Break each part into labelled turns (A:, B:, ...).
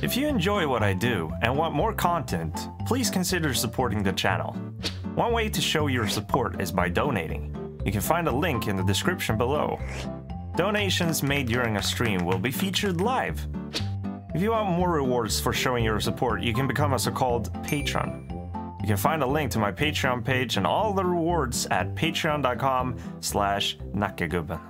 A: If you enjoy what I do and want more content, please consider supporting the channel. One way to show your support is by donating. You can find a link in the description below. Donations made during a stream will be featured live. If you want more rewards for showing your support, you can become a so-called patron. You can find a link to my Patreon page and all the rewards at patreon.com/Nackagubben.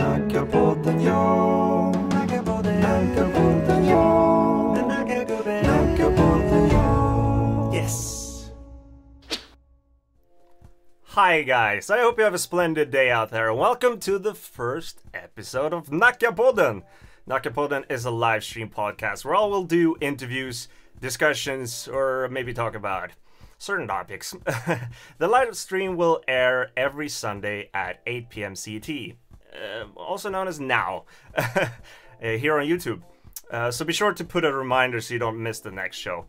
B: Nackapodden, ja. Nackapodden, ja. Nackagubben, Nackapodden, ja.
A: Yes! Hi guys, I hope you have a splendid day out there and welcome to the first episode of NACKAPODDEN. NACKAPODDEN is a live stream podcast where I will do interviews, discussions, or maybe talk about certain topics. The live stream will air every Sunday at 8 p.m. CT. Also known as now, here on YouTube. So be sure to put a reminder so you don't miss the next show.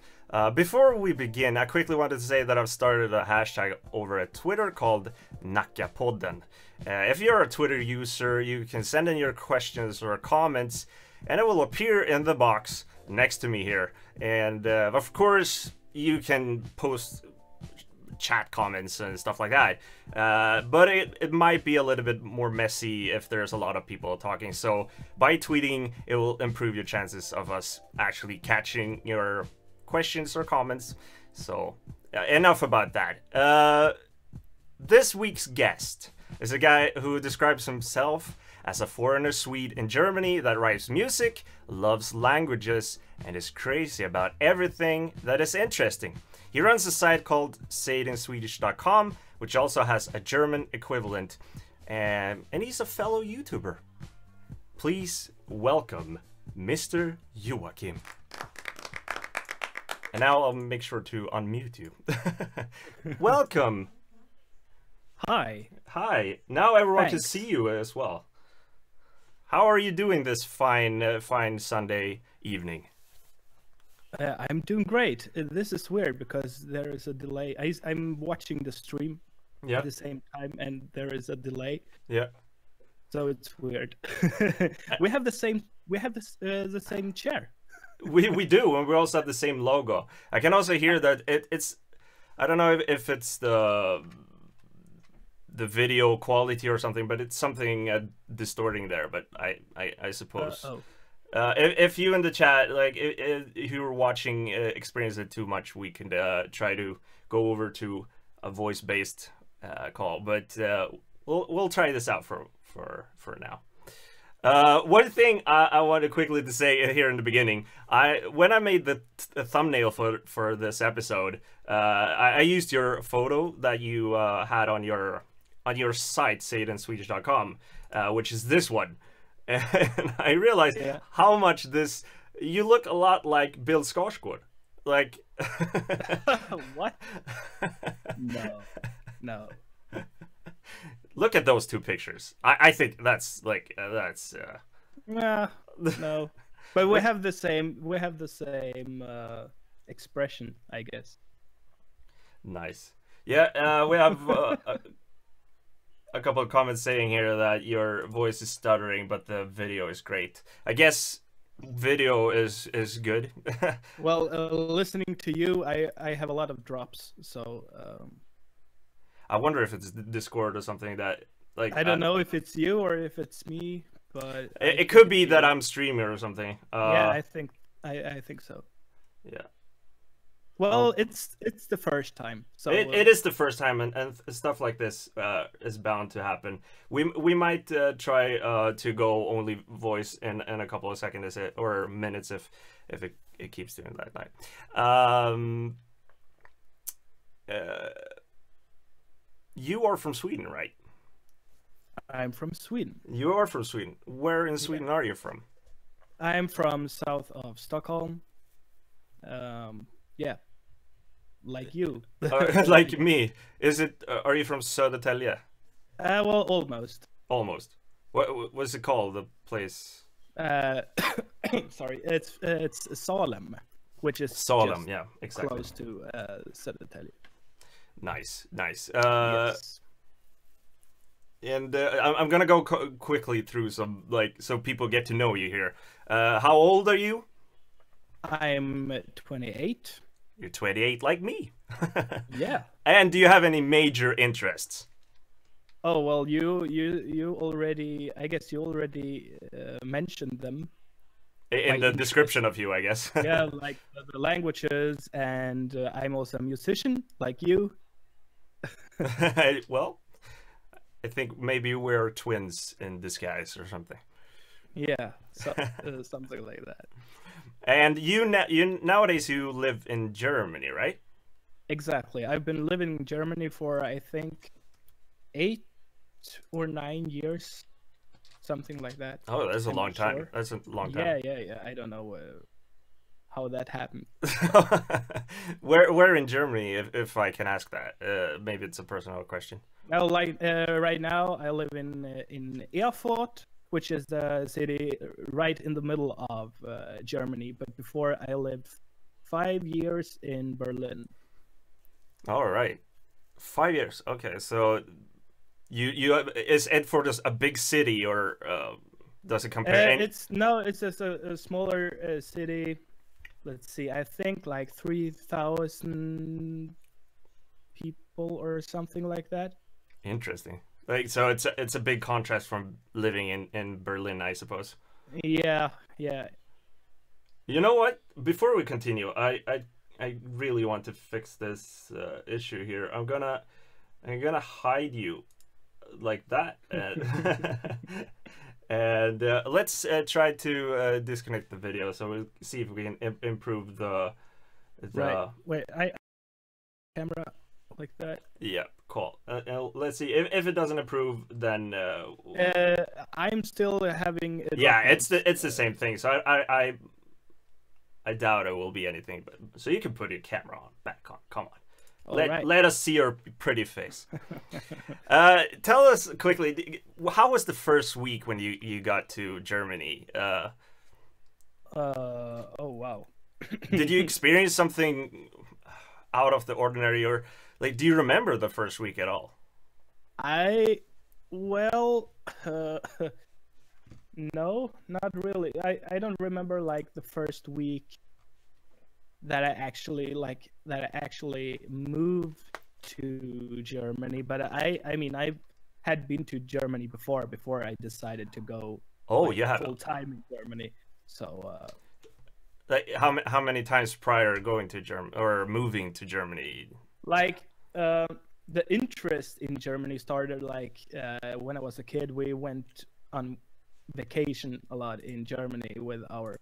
A: Before we begin, I quickly wanted to say that I've started a hashtag over at Twitter called NACKAPODDEN. If you're a Twitter user, you can send in your questions or comments, and it will appear in the box next to me here. And of course, you can post chat comments and stuff like that, but it might be a little bit more messy if there's a lot of people talking, so by tweeting it will improve your chances of us actually catching your questions or comments. So enough about that. This week's guest is a guy who describes himself as a foreigner Swede in Germany that writes music, loves languages, and is crazy about everything that is interesting. He runs a site called SayItInSwedish.com, which also has a German equivalent, and he's a fellow YouTuber. Please welcome Mr. Joachim. And now I'll make sure to unmute you. Welcome.
C: Hi.
A: Hi. Now everyone can
C: Thanks.
A: see you as well. How are you doing this fine Sunday evening?
C: I'm doing great. This is weird because there is a delay. I'm watching the stream at the same time, and there is a delay.
A: Yeah.
C: So it's weird. We have the same. We have the same chair.
A: We do, and we also have the same logo. I can also hear that it's. I don't know if it's the video quality or something, but it's something distorting there. But I suppose. If you in the chat, like if you were watching, experience it too much, we can try to go over to a voice-based call. But we'll try this out for now. One thing I want to quickly to say here in the beginning, when I made the thumbnail for this episode, I used your photo that you had on your site, SayItInSwedish.com, which is this one. And I realized how much you look a lot like Bill Skarsgård. Like
C: What? No.
A: Look at those two pictures. I think that's like
C: No. But we have the same. We have the same expression, I guess.
A: Nice. Yeah, we have a couple of comments saying here that your voice is stuttering, but the video is great. I guess video is good.
C: Well, listening to you, I have a lot of drops, so
A: I wonder if it's Discord or something that, like,
C: I don't know if it's you or if it's me, but
A: it could be that I'm streaming or something.
C: Yeah, I think so.
A: Yeah.
C: Well, it's the first time, so
A: it is the first time, and stuff like this is bound to happen. We might try to go only voice in a couple of seconds or minutes if it keeps doing that. You are from Sweden, right?
C: I'm from Sweden.
A: You are from Sweden. Where in Sweden are you from?
C: I'm from south of Stockholm. Yeah, like you.
A: Like me. Is it? Are you from Södertälje?
C: Well, almost.
A: Almost. What's it called? The place?
C: Sorry, it's Salem, which is
A: Salem.
C: just
A: Yeah, exactly.
C: close to Södertälje.
A: Nice.
C: Yes.
A: And I'm gonna go quickly through some, like, so people get to know you here. How old are you?
C: I'm 28.
A: You're 28, like me.
C: Yeah.
A: And do you have any major interests?
C: Oh well, you already. I guess you already mentioned them.
A: In the description of you, I guess.
C: Yeah, like the languages, and I'm also a musician, like you.
A: Well, I think maybe we're twins in disguise or something.
C: Yeah, so, something like that.
A: And you nowadays you live in Germany, right?
C: Exactly. I've been living in Germany for I think 8 or 9 years, something like that.
A: Oh, that's a
C: I'm
A: long
C: not
A: time.
C: sure.
A: That's a long time.
C: Yeah. I don't know how that happened.
A: Where in Germany, if I can ask that? Maybe it's a personal question.
C: Well, like right now, I live in Erfurt, which is the city right in the middle of Germany. But before, I lived 5 years in Berlin.
A: All right, 5 years. Okay, so is Erfurt just a big city, or does it compare?
C: It's just a smaller city. Let's see, I think like 3,000 people or something like that.
A: Interesting. Like, so it's a big contrast from living in Berlin, I suppose.
C: Yeah.
A: You know what? Before we continue, I really want to fix this issue here. I'm gonna hide you like that, and let's try to disconnect the video so we'll see if we can improve the.
C: Right. Wait, I camera like that.
A: Yeah, cool. Let's see if it doesn't improve, then.
C: I'm still having.
A: Yeah, it's the same thing. So I doubt it will be anything. But so you can put your camera back on. Come on. Let us see your pretty face. Tell us quickly, how was the first week when you got to Germany?
C: Oh wow.
A: Did you experience something out of the ordinary, or like, do you remember the first week at all?
C: No, not really. I don't remember like the first week that I actually moved to Germany, but I mean I had been to Germany before I decided to go full time in Germany. So
A: like how many times prior going to Germany or moving to Germany?
C: Like the interest in Germany started like when I was a kid. We went on vacation a lot in Germany with our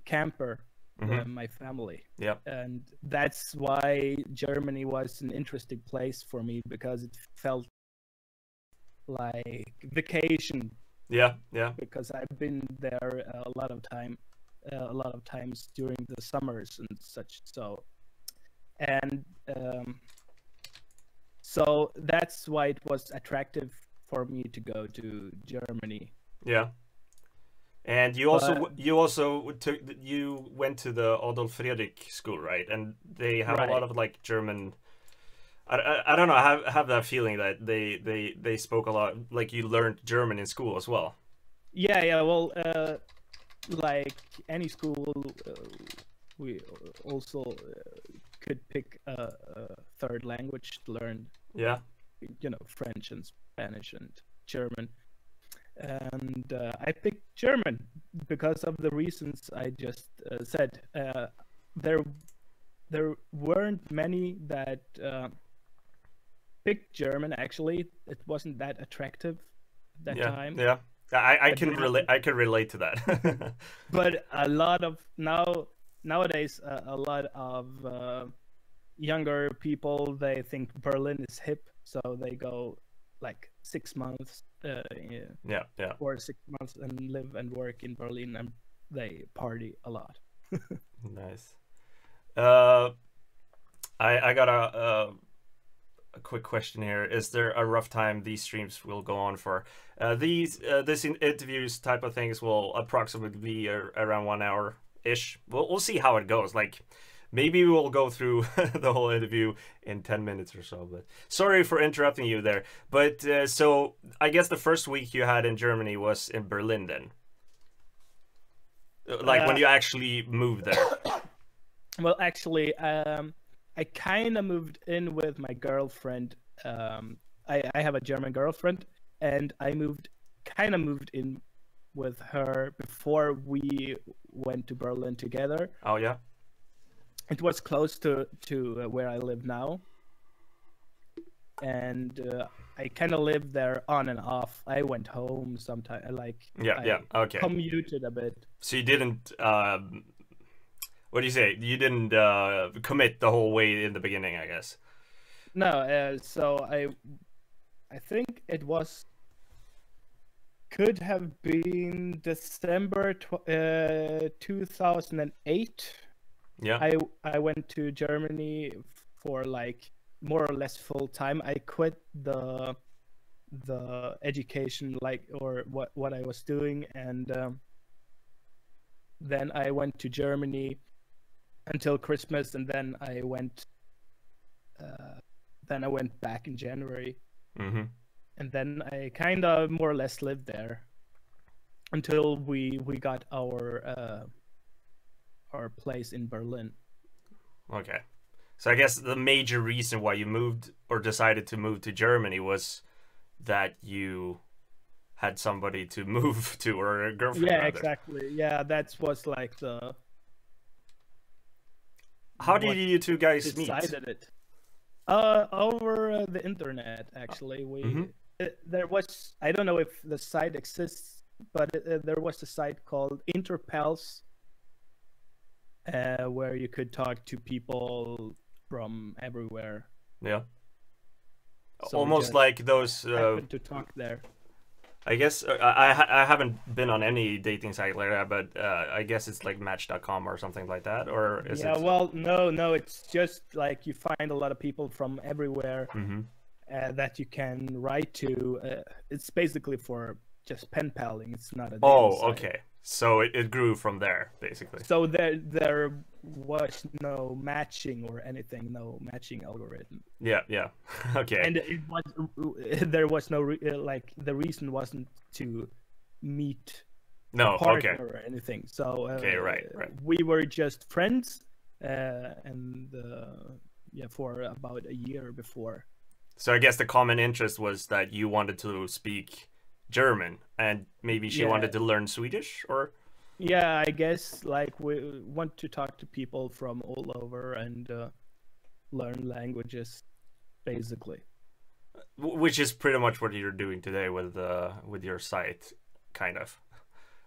C: camper. My family.
A: Yeah.
C: And that's why Germany was an interesting place for me, because it felt like vacation.
A: Yeah.
C: Because I've been there a lot of times during the summers and such. So that's why it was attractive for me to go to Germany.
A: Yeah. And you went to the Adolf Fredrik school, right? And they have a lot of like German. I don't know. I have that feeling that they spoke a lot. Like you learned German in school as well. Yeah.
C: Well, like any school, we also could pick a third language to learn.
A: Yeah.
C: French and Spanish and German. And I picked German because of the reasons I just said. There weren't many that picked German. Actually, it wasn't that attractive at that time.
A: Yeah, I can relate to that.
C: But a lot of nowadays, a lot of younger people, they think Berlin is hip, so they go like 6 months. Or 6 months and live and work in Berlin, and they party a lot.
A: Nice. I got a quick question here. Is there a rough time these streams will go on for? This interviews type of things will approximately be around 1 hour ish. We'll see how it goes. Like, Maybe we'll go through the whole interview in 10 minutes or so. But sorry for interrupting you there. But so I guess the first week you had in Germany was in Berlin then. Like when you actually moved there.
C: Well, actually, I kind of moved in with my girlfriend. I have a German girlfriend, and I kind of moved in with her before we went to Berlin together.
A: Oh yeah.
C: It was close to where I live now, and I kind of lived there on and off. I went home sometimes,
A: Okay.
C: Commuted a bit.
A: So you didn't what do you say? You didn't commit the whole way in the beginning, I guess.
C: No, so I think it could have been December 2008.
A: Yeah.
C: I went to Germany for like more or less full time. I quit the education, like, or what I was doing, and then I went to Germany until Christmas, and then I went back in January.
A: Mm-hmm.
C: And then I kind of more or less lived there until we got our place in Berlin.
A: Okay. So I guess the major reason why you moved or decided to move to Germany was that you had somebody to move to, or a girlfriend.
C: Yeah,
A: rather.
C: exactly. Yeah, that was like the...
A: How did you two guys meet?
C: Decided it. Over the internet, actually. There was, I don't know if the site exists, but there was a site called Interpels, where you could talk to people from everywhere.
A: Yeah.
C: So
A: almost like those.
C: Happened to talk there.
A: I guess I haven't been on any dating site like that, but I guess it's like Match.com or something like that, or is it?
C: Yeah, well, no, it's just like you find a lot of people from everywhere that you can write to. It's basically for just pen paling. It's not a dating site.
A: Okay. So it grew from there, basically.
C: So there was no matching or anything, no matching algorithm.
A: Yeah. Okay.
C: And there was no like the reason wasn't to meet a partner or anything. So
A: right.
C: We were just friends, and for about a year before.
A: So I guess the common interest was that you wanted to speak German, and maybe she wanted to learn Swedish, or?
C: Yeah, I guess like we want to talk to people from all over and learn languages, basically.
A: Which is pretty much what you're doing today with your site, kind of,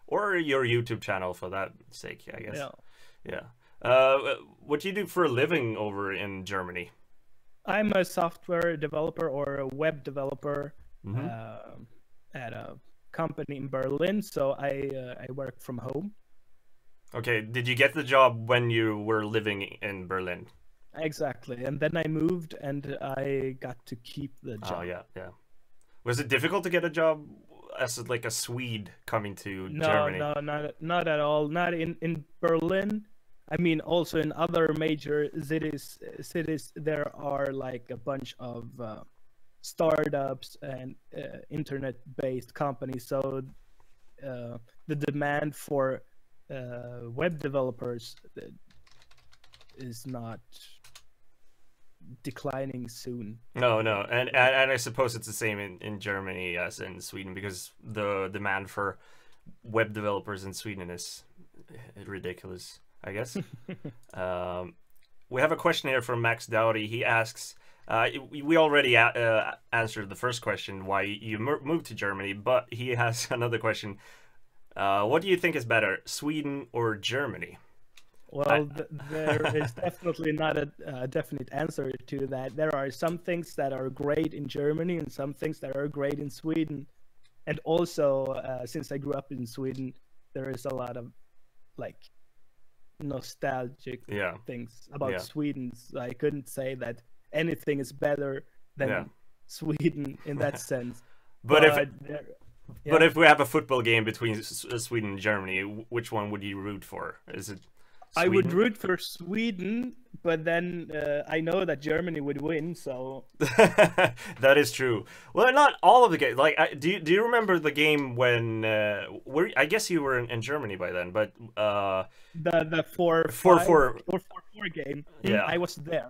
A: or your YouTube channel for that sake, I guess. Yeah. What do you do for a living over in Germany?
C: I'm a software developer or a web developer. At a company in Berlin, so I work from home.
A: Okay, did you get the job when you were living in Berlin?
C: Exactly, and then I moved and I got to keep the job.
A: Oh yeah. Was it difficult to get a job as like a Swede coming to Germany?
C: No, not at all. Not in Berlin. I mean, also in other major cities there are like a bunch of startups and internet-based companies, so the demand for web developers is not declining soon.
A: No, and I suppose it's the same in Germany as in Sweden, because the demand for web developers in Sweden is ridiculous, I guess. We have a question here from Max Dowdy. He asks, we already answered the first question, why you moved to Germany, but he has another question. What do you think is better, Sweden or Germany?
C: Well, there is definitely not a definite answer to that. There are some things that are great in Germany and some things that are great in Sweden. And also, since I grew up in Sweden, there is a lot of like nostalgic things about Sweden. So I couldn't say that anything is better than Sweden in that sense.
A: But if we have a football game between Sweden and Germany, which one would you root for? Is it
C: I would
A: Sweden?
C: root for Sweden, but then I know that Germany would win. So
A: That is true. Well, not all of the games. Like, do you remember the game when I guess you were in Germany by then, but
C: the 4
A: 4
C: 5
A: 4
C: or 4 game,
A: Yeah.
C: I was there.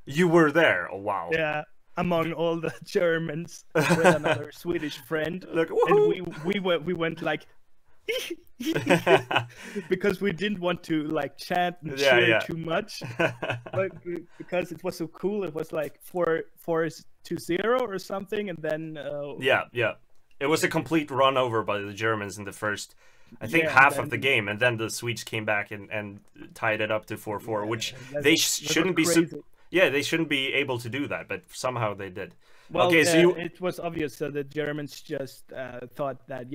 A: You were there. Oh wow.
C: Yeah, among all the Germans with another Swedish friend,
A: Like,
C: and
A: woohoo!
C: we went like. Because we didn't want to like chant and
A: Yeah,
C: cheer
A: yeah.
C: too much, but because it was so cool, it was like 4-0 or something, and then
A: Yeah, yeah. It was a complete run over by the Germans in the first, I think,
C: Yeah,
A: half
C: and
A: of the
C: then-
A: game, and then the Swedes came back and tied it up to 4-4, which
C: that
A: they
C: was
A: shouldn't be.
C: crazy.
A: Yeah, they shouldn't be able to do that, but somehow they did.
C: Well,
A: okay, so you.
C: it was obvious that the Germans just thought that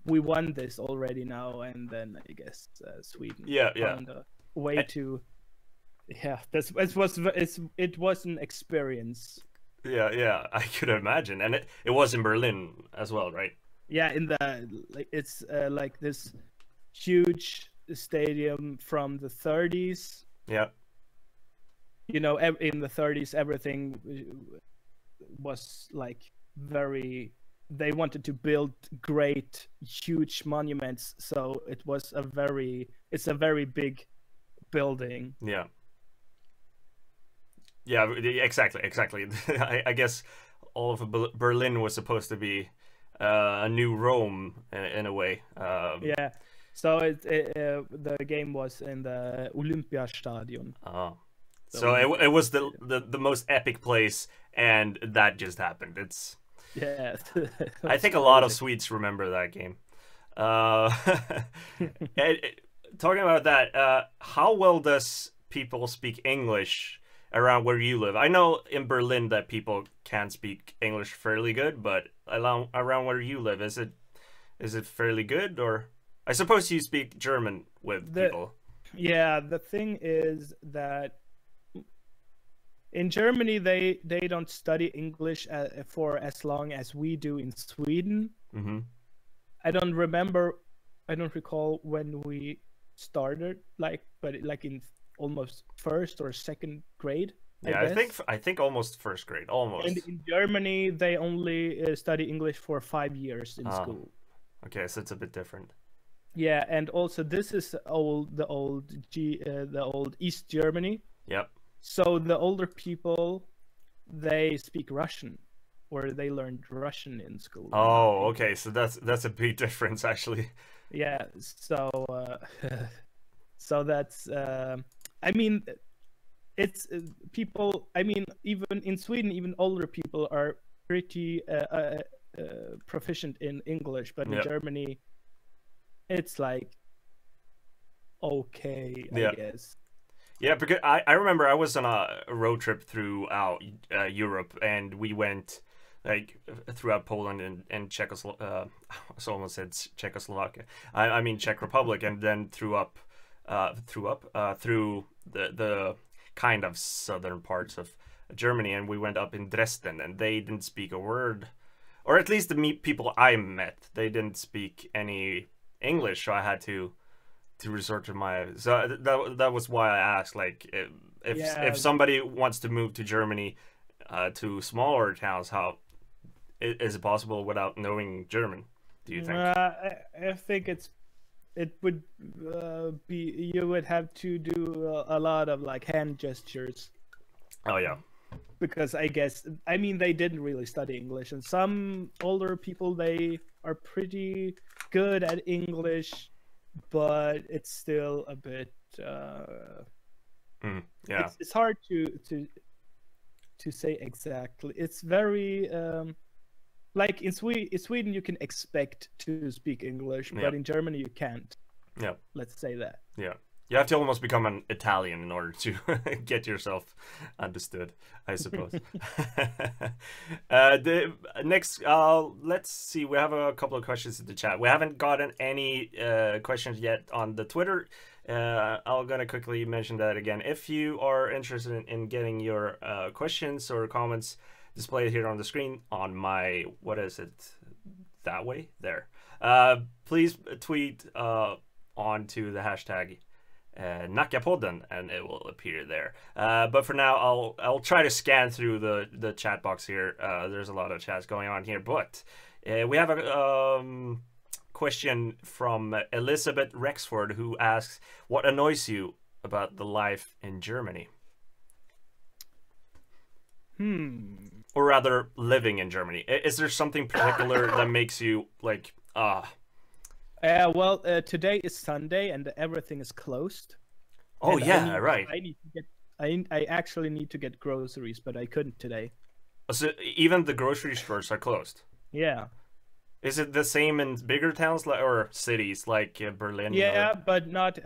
C: we won this already now, and then I guess Sweden
A: Yeah, yeah.
C: found a way to. Yeah, it was an experience.
A: Yeah, yeah, I could imagine, and it was in Berlin as well, right?
C: Yeah, in the like it's like this huge stadium from the 30s.
A: Yeah,
C: You know, in the 30s, everything was like very. They wanted to build great, huge monuments, so it's a very big building.
A: yeah, yeah. Exactly, exactly. I guess all of Berlin was supposed to be a new Rome in a way.
C: Yeah, so the game was in the Olympiastadion.
A: Oh. So it was the most epic place, and that just happened. It's.
C: Yeah,
A: I think a lot of Swedes remember that game. Talking about that, how well does people speak English around where you live? I know in Berlin that people can speak English fairly good, but around where you live, is it fairly good? Or I suppose you speak German with people.
C: Yeah, the thing is that in Germany they don't study English for as long as we do in Sweden.
A: Mm-hmm.
C: I don't recall when we started, but in almost first or second grade.
A: Yeah,
C: guess.
A: I think almost first grade, almost.
C: And in Germany they only study English for 5 years in school.
A: Okay, so it's a bit different.
C: Yeah, and also this is the old East Germany.
A: Yep.
C: So the older people, they speak Russian, or they learned Russian in school.
A: Oh, okay. So that's a big difference, actually.
C: Yeah. So so that's. I mean, it's people. I mean, even in Sweden, even older people are pretty proficient in English, but in
A: Yeah.
C: Germany, it's like okay, I
A: Yeah.
C: guess.
A: Yeah, because I remember I was on a road trip throughout Europe, and we went like throughout Poland and Czechoslovakia. I almost said Czechoslovakia. I mean Czech Republic, and then through the kind of southern parts of Germany, and we went up in Dresden, and they didn't speak a word, or at least the people I met, they didn't speak any English, so I had to resort to so that was why I asked, like, if somebody wants to move to Germany, to smaller towns, how is it possible without knowing German, do you think?
C: I think it would be, you would have to do a lot of like hand gestures,
A: Oh yeah.
C: because I mean they didn't really study English, and some older people, they are pretty good at English, but it's still a bit
A: Yeah.
C: it's hard to say exactly. It's very like in Sweden you can expect to speak English,
A: Yeah.
C: but in Germany you can't.
A: Yeah.
C: Let's say that.
A: Yeah. You have to almost become an Italian in order to get yourself understood, I suppose. The next, let's see. We have a couple of questions in the chat. We haven't gotten any questions yet on the Twitter. I'm gonna quickly mention that again. If you are interested in getting your questions or comments displayed here on the screen on my, what is it? That way? There. Please tweet onto the hashtag NACKAPODDEN, and it will appear there. But for now, I'll try to scan through the chat box here. There's a lot of chats going on here, but we have a question from Elizabeth Rexford, who asks, "What annoys you about the life in Germany?" Or rather, living in Germany. Is there something particular that makes you like,
C: well, today is Sunday and everything is closed.
A: Oh,
C: and
A: yeah, right.
C: I need to get. I actually need to get groceries, but I couldn't today.
A: So even the grocery stores are closed.
C: Yeah.
A: Is it the same in bigger towns or cities like Berlin?
C: Yeah, but not.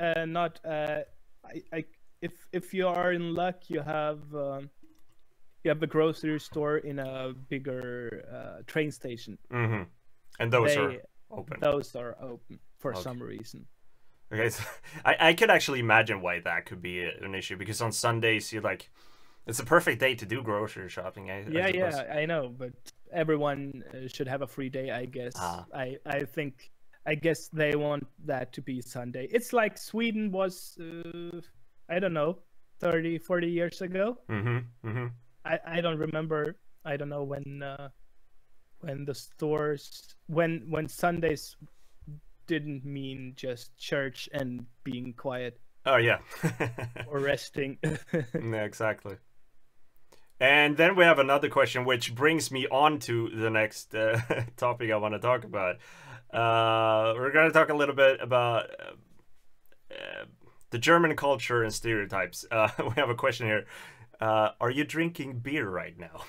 C: If you are in luck, you have a grocery store in a bigger train station.
A: Mm-hmm. And those are open.
C: Those are open for some reason.
A: Okay, so I could actually imagine why that could be an issue, because on Sundays it's a perfect day to do grocery shopping.
C: Yeah, I know, but everyone should have a free day, I guess. I guess they want that to be Sunday. It's like Sweden was, I don't know, 30, 40 years ago. I don't remember. I don't know when the stores, when Sundays didn't mean just church and being quiet.
A: Oh yeah.
C: Or resting.
A: Yeah, exactly. And then we have another question, which brings me on to the next topic I want to talk about. We're going to talk a little bit about the German culture and stereotypes. We have a question here. Are you drinking beer right now?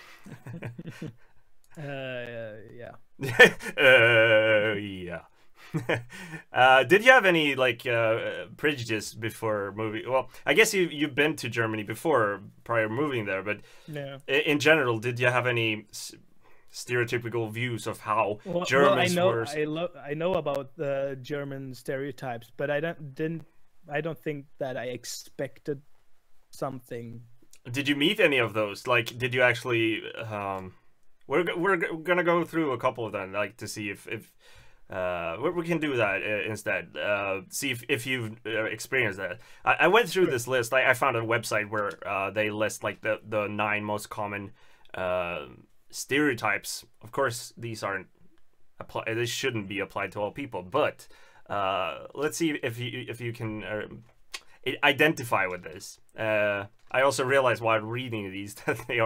C: Yeah.
A: Yeah. Did you have any like prejudice before moving? Well, I guess you've been to Germany before prior moving there, but
C: yeah.
A: In general, did you have any stereotypical views of how Germans were?
C: I know about the German stereotypes, but I don't think that I expected something.
A: Did you meet any of those? Like, did you actually? We're gonna go through a couple of them, like to see if we can do that instead. See if you've experienced that. I went through this list. I found a website where they list like the 9 most common stereotypes. Of course, these aren't this shouldn't be applied to all people, but let's see if you can identify with this. I also realized while reading these that they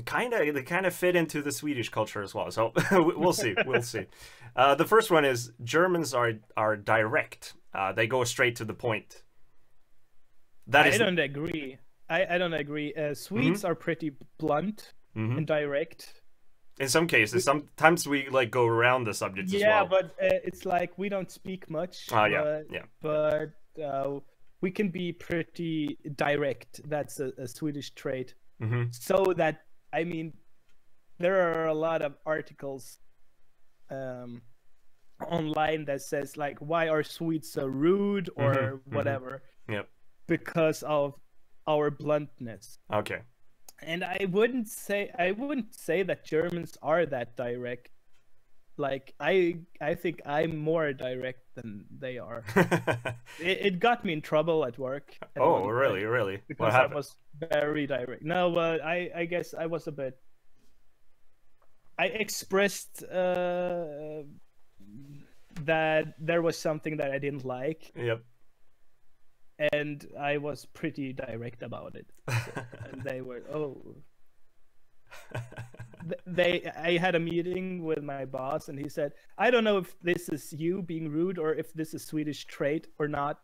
A: kind of fit into the Swedish culture as well. So we'll see. We'll see. The first one is Germans are direct. They go straight to the point.
C: I don't agree. I don't agree. Swedes are pretty blunt and direct.
A: In some cases, sometimes we like go around the subjects as well.
C: Yeah, but it's like we don't speak much. But we can be pretty direct. That's a Swedish trait. So that, I mean, there are a lot of articles online that says like, why are Swedes so rude or whatever?
A: Yep.
C: Because of our bluntness.
A: Okay.
C: And I wouldn't say that Germans are that direct. Like I think I'm more direct than they are. It got me in trouble at work.
A: Oh, really?
C: Because I was very direct. No, but I guess I was a bit. I expressed that there was something that I didn't like.
A: Yep.
C: And I was pretty direct about it. And they were, I had a meeting with my boss, and he said, I don't know if this is you being rude or if this is Swedish trait or not,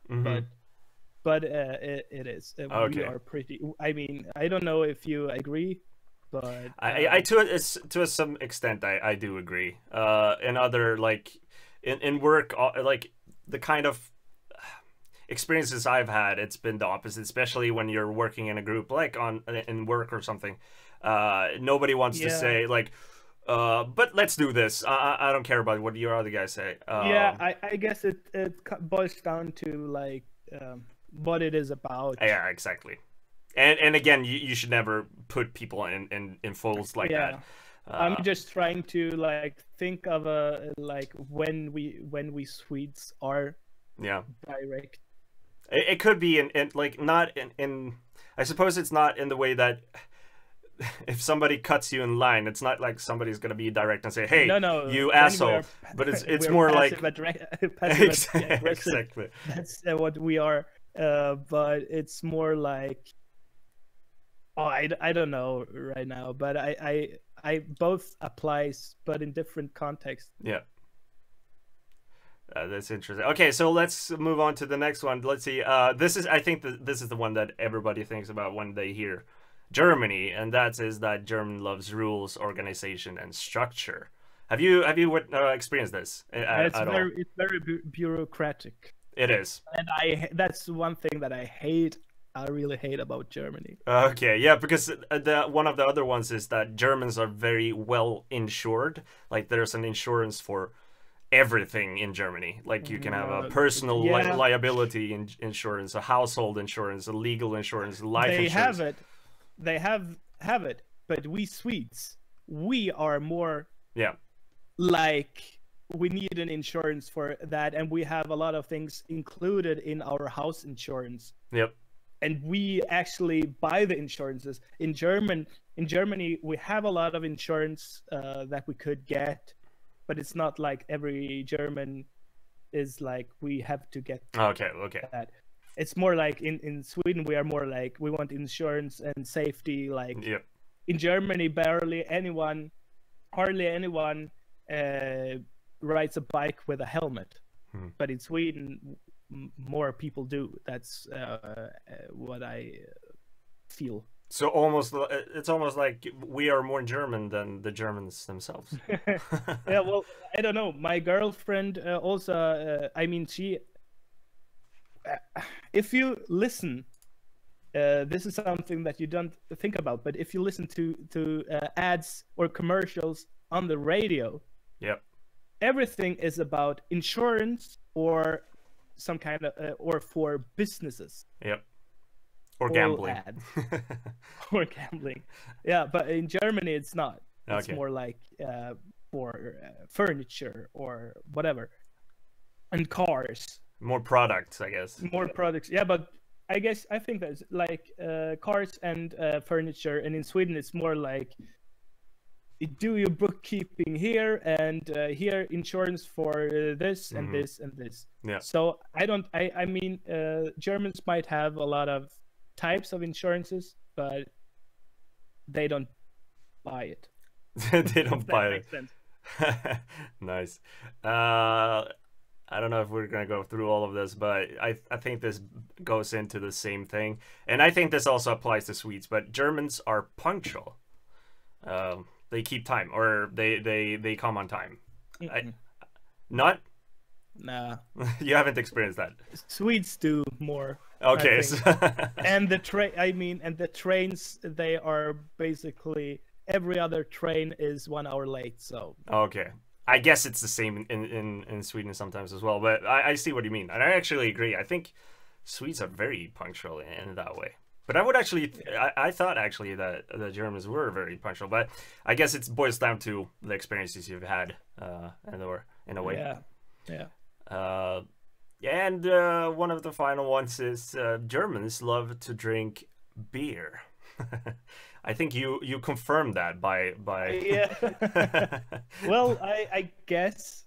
C: but it is.
A: Okay.
C: We are pretty. I mean, I don't know if you agree, but
A: I to some extent I do agree. In other like in work, like the kind of experiences I've had, it's been the opposite, especially when you're working in a group, like in work or something. Nobody wants to say like, but let's do this. I don't care about what your other guys say.
C: I guess it boils down to like what it is about.
A: Yeah, exactly. And again, you should never put people in folds like that.
C: I'm just trying to like think of a like when we Swedes are direct.
A: It could be in like not in I suppose it's not in the way that if somebody cuts you in line, it's not like somebody's gonna be direct and say, "Hey,
C: No,
A: you
C: then
A: asshole." But it's more like
C: passive aggressive.
A: exactly.
C: That's what we are. But it's more like, oh, I don't know right now, but I both applies, but in different contexts.
A: Yeah. That's interesting. Okay, so let's move on to the next one. Let's see. I think this is the one that everybody thinks about when they hear Germany, and that is that German loves rules, organization, and structure. Have you experienced this
C: It's
A: at all?
C: it's very bureaucratic,
A: It is.
C: and that's one thing that I hate. I really hate about Germany.
A: Okay, yeah, because one of the other ones is that Germans are very well insured. Like there's an insurance for everything in Germany. Like you can have a personal
C: yeah.
A: liability insurance, a household insurance, a legal insurance, life
C: They
A: insurance.
C: have it. They have it, but we Swedes, we are more
A: Yeah.
C: like we need an insurance for that, and we have a lot of things included in our house insurance.
A: Yep.
C: And we actually buy the insurances. In Germany, we have a lot of insurance that we could get, but it's not like every German is like we have to get
A: Okay.
C: that. It's more like in Sweden, we are more like we want insurance and safety. Like
A: Yep.
C: in Germany, hardly anyone rides a bike with a helmet. But in Sweden, more people do. That's what I feel.
A: So it's almost like we are more German than the Germans themselves.
C: Yeah, well, I don't know. My girlfriend also. I mean, she. If you listen, this is something that you don't think about. But if you listen to ads or commercials on the radio,
A: Yep.
C: everything is about insurance or some kind of or for businesses.
A: Yep. Or
C: All
A: gambling.
C: ads. Or gambling. Yeah, but in Germany it's not. It's
A: Okay.
C: more like for furniture or whatever, and cars.
A: More products, I guess.
C: More products. Yeah, but I think that's like cars and furniture, and in Sweden it's more like you do your bookkeeping here and here insurance for this and this and this.
A: Yeah.
C: So I mean Germans might have a lot of types of insurances, but they don't buy it.
A: They don't
C: If that
A: buy
C: makes
A: it.
C: sense.
A: Nice. I don't know if we're gonna go through all of this, but I think this goes into the same thing, and I think this also applies to Swedes. But Germans are punctual. They keep time, or they come on time. Not.
C: Nah.
A: You haven't experienced that.
C: Swedes do more.
A: Okay.
C: I think. And the trains, they are basically every other train is 1 hour late. So
A: Okay. I guess it's the same in Sweden sometimes as well, but I see what you mean, and I actually agree. I think Swedes are very punctual in that way. But I would actually, I thought actually that the Germans were very punctual, but I guess it boils down to the experiences you've had, in a way.
C: yeah, yeah.
A: And one of the final ones is Germans love to drink beer. I think you confirmed that by
C: Yeah. Well, I guess.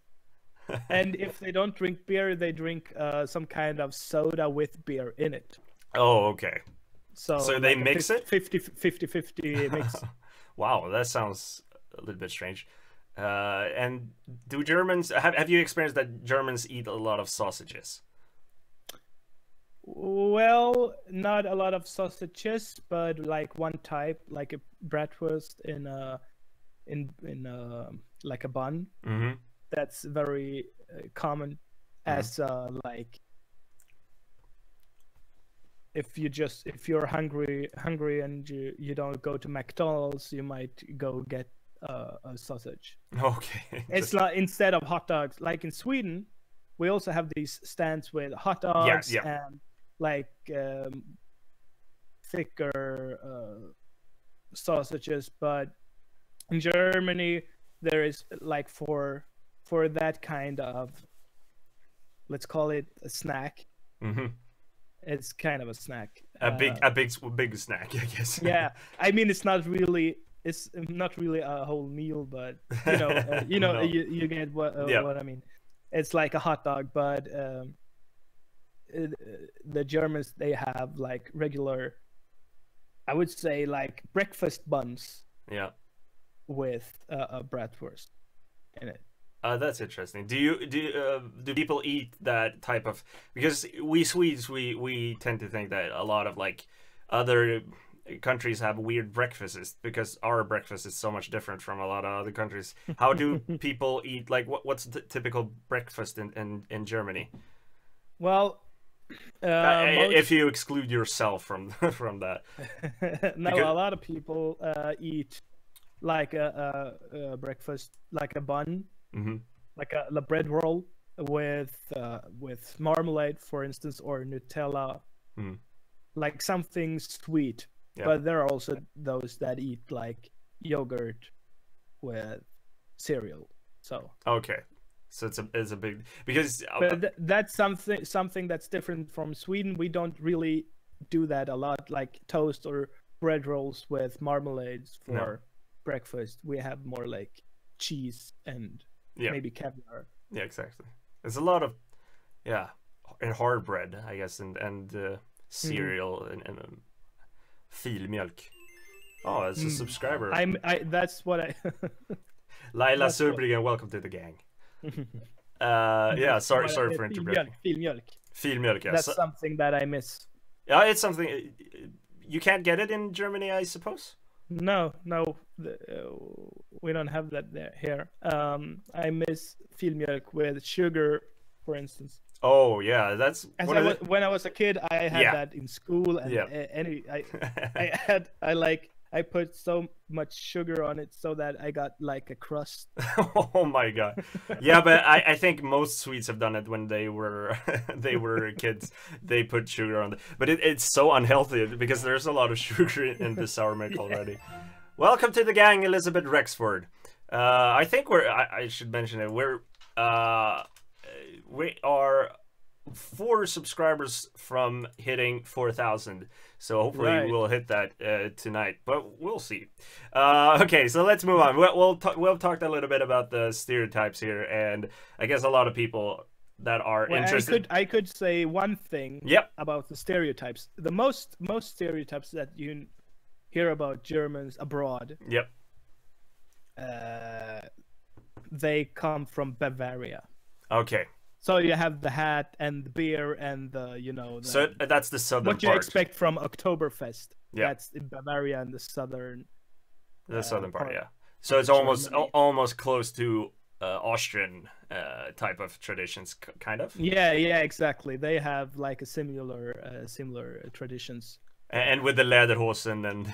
C: And if they don't drink beer, they drink some kind of soda with beer in it.
A: Oh, okay.
C: So
A: they
C: like a
A: mix it?
C: 50-50 mix.
A: Wow, that sounds a little bit strange. And do Germans have you experienced that Germans eat a lot of sausages?
C: Well, not a lot of sausages, but like one type, like a bratwurst in like a bun.
A: Mm-hmm.
C: That's very common. As like if you're hungry and you don't go to McDonald's, you might go get a sausage.
A: Okay.
C: It's like instead of hot dogs, like in Sweden, we also have these stands with hot dogs and like thicker sausages. But in Germany, there is like for that kind of, let's call it a snack.
A: Mm-hmm.
C: It's kind of a snack.
A: Big snack, I guess.
C: Yeah, I mean it's not really a whole meal, but
A: No.
C: you get what I mean. It's like a hot dog, but the Germans, they have like regular, I would say like breakfast buns.
A: Yeah.
C: With a bratwurst in it.
A: That's interesting. Do people eat that type of, because we Swedes we tend to think that a lot of like other countries have weird breakfasts because our breakfast is so much different from a lot of other countries. How do people eat? Like what's the typical breakfast in Germany?
C: Well,
A: if you exclude yourself from that.
C: No, a lot of people eat like a breakfast, like a bun, like a bread roll with marmalade, for instance, or Nutella, like something sweet. Yeah. But there are also those that eat like yogurt with cereal. So
A: okay, so it's a big, because
C: but that's something that's different from Sweden. We don't really do that a lot, like toast or bread rolls with marmalades for breakfast. We have more like cheese and maybe caviar.
A: Yeah, exactly. There's a lot of and hard bread, I guess, and cereal and filmjölk. Oh, it's a subscriber.
C: That's what I
A: Laila Surbriggen, welcome to the gang. Yeah, sorry for interrupting. Filmjölk, yeah.
C: That's something that I miss.
A: Yeah, it's something you can't get it in Germany, I suppose.
C: No, we don't have that here. I miss filmjölk with sugar, for instance.
A: Oh yeah, that's
C: when I was a kid, I had that in school, and I put so much sugar on it so that I got like a crust.
A: Oh my god. Yeah, but I think most Swedes have done it when they were kids. They put sugar on it, but it's so unhealthy because there's a lot of sugar in the sour milk already. Welcome to the gang, Elizabeth Rexford. I think I should mention it. We are 4 subscribers from hitting 4,000, so hopefully we'll hit that tonight, but we'll see. Okay, so let's move on. We'll talk a little bit about the stereotypes here, and I guess a lot of people that are interested.
C: I could say one thing about the stereotypes. The most stereotypes that you hear about Germans abroad, they come from Bavaria.
A: Okay.
C: So you have the hat and the beer and the
A: so that's the southern
C: what you
A: part.
C: Expect from Oktoberfest. Yeah. That's in Bavaria and the southern
A: part, yeah. So it's almost close to Austrian type of traditions, kind of.
C: Yeah, exactly. They have like a similar traditions.
A: And with the lederhosen and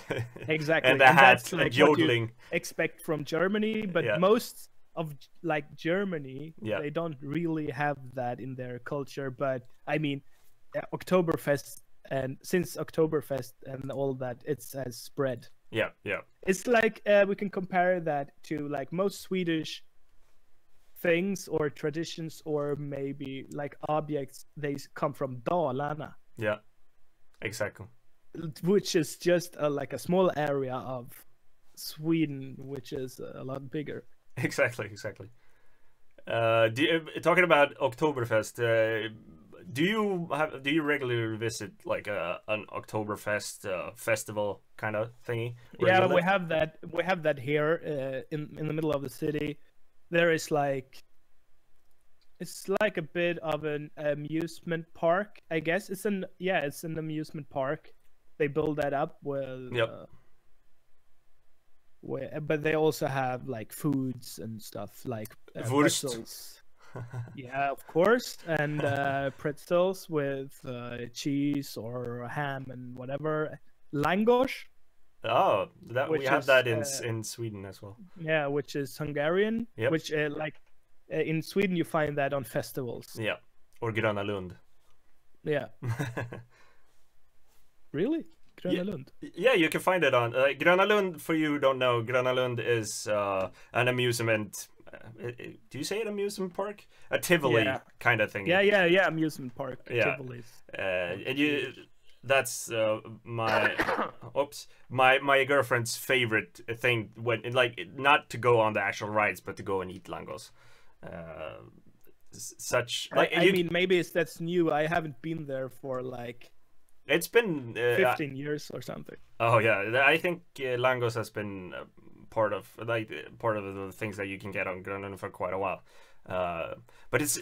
C: exactly,
A: and the hat,
C: that's like
A: yodeling.
C: What you expect from Germany, but most of like Germany, they don't really have that in their culture. But I mean, Oktoberfest, and since Oktoberfest and all that, it has spread.
A: Yeah.
C: It's like we can compare that to like most Swedish things or traditions, or maybe like objects. They come from Dalarna. Yeah,
A: exactly.
C: Which is just like a small area of Sweden, which is a lot bigger.
A: Exactly. Talking about Oktoberfest, do you regularly visit like an Oktoberfest festival kind of thingy?
C: Yeah, we have that. We have that here in the middle of the city. There is it's like a bit of an amusement park, I guess. It's an amusement park. They build that up with. But they also have like foods and stuff like pretzels. Yeah, of course, and pretzels with cheese or ham and whatever. Langos.
A: Oh, we have that in Sweden as well.
C: Yeah, which is Hungarian. Yep. Which in Sweden you find that on festivals.
A: Yeah, or Gröna Lund.
C: Yeah. Really? Gröna Lund.
A: Yeah, you can find it on Gröna Lund. For you who don't know, Gröna Lund is an amusement. Do you say an amusement park? A Tivoli kind of thing.
C: Yeah, amusement park.
A: Yeah,
C: Tivolis.
A: And you. That's my my girlfriend's favorite thing when like not to go on the actual rides, but to go and eat langos. Such like
C: I mean, maybe that's new. I haven't been there for like
A: it's been
C: 15 years or something.
A: Oh yeah, I think langos has been part of the things that you can get on Grönland for quite a while. But it's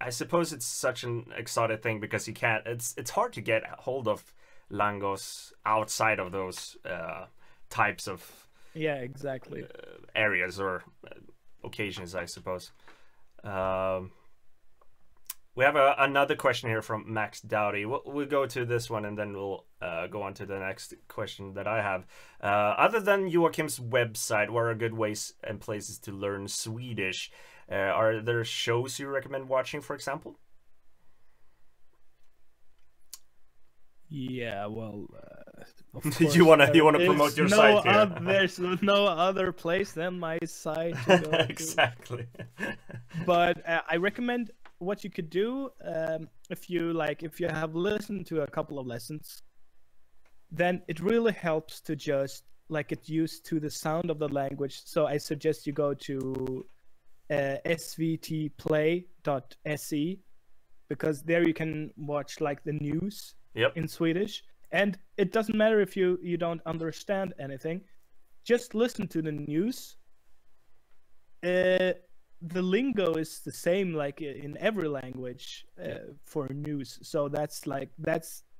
A: I suppose it's such an exotic thing because you can't. It's hard to get hold of langos outside of those types of
C: exactly
A: areas or occasions, I suppose. We have another question here from Max Dowdy. We'll go to this one and then we'll go on to the next question that I have. Other than Joachim's website, what are good ways and places to learn Swedish? Are there shows you recommend watching, for example?
C: Yeah, well, of course,
A: you wanna promote your site here?
C: There's no other place than my site to go
A: exactly.
C: But I recommend what you could do if you have listened to a couple of lessons, then it really helps to just get used to the sound of the language. So I suggest you go to svtplay.se, because there you can watch the news in Swedish, and it doesn't matter if you don't understand anything, just listen to the news. The lingo is the same in every language for news, so that's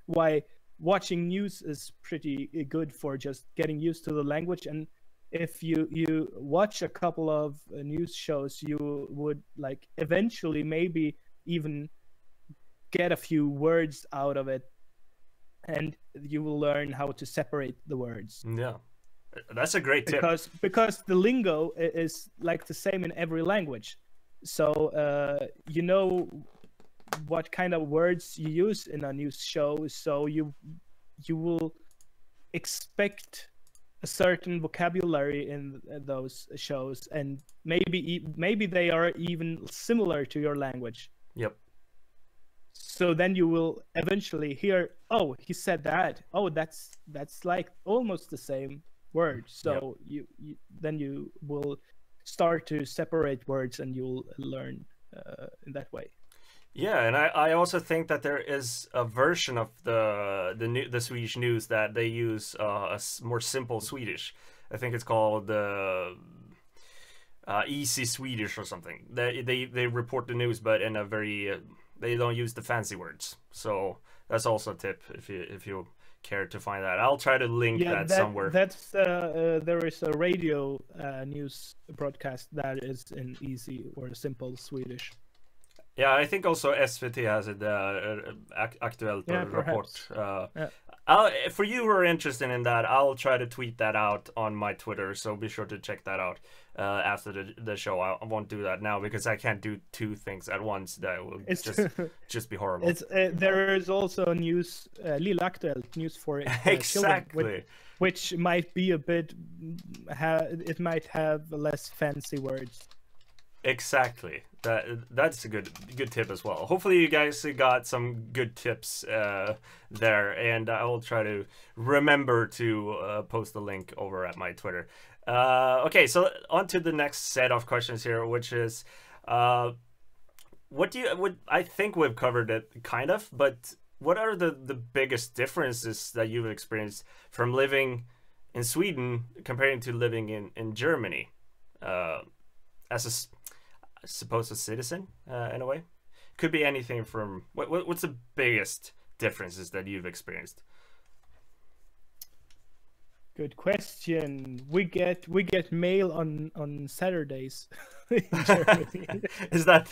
C: why watching news is pretty good for just getting used to the language. And if you watch a couple of news shows, you would eventually maybe even get a few words out of it, and you will learn how to separate the words.
A: Yeah, that's a great tip.
C: Because the lingo is the same in every language, so you know what kind of words you use in a news show, so you will expect a certain vocabulary in those shows, and maybe they are even similar to your language.
A: Yep.
C: So then you will eventually hear, oh, he said that. Oh, that's almost the same word. So you then you will start to separate words, and you'll learn in that way.
A: Yeah, and I also think that there is a version of the Swedish news that they use a more simple Swedish. I think it's called Easy Swedish or something. They report the news, but in a very they don't use the fancy words. So that's also a tip if you care to find that. I'll try to link that somewhere.
C: That's there is a radio news broadcast that is in easy or simple Swedish.
A: Yeah, I think also SVT has it, Aktuellt report. For you who are interested in that, I'll try to tweet that out on my Twitter, so be sure to check that out after the show. I won't do that now because I can't do two things at once. That will just be horrible.
C: There is also news, Lilla Aktuellt, news for
A: exactly,
C: children, which might be a bit. It might have less fancy words.
A: Exactly. That's a good tip as well. Hopefully you guys got some good tips there, and I will try to remember to post the link over at my Twitter. Okay, so on to the next set of questions here, which is I think we've covered it kind of, but what are the biggest differences that you've experienced from living in Sweden comparing to living in Germany as I suppose a citizen in a way? Could be anything from what's the biggest differences that you've experienced?
C: Good question. We get mail on Saturdays in Germany.
A: Is that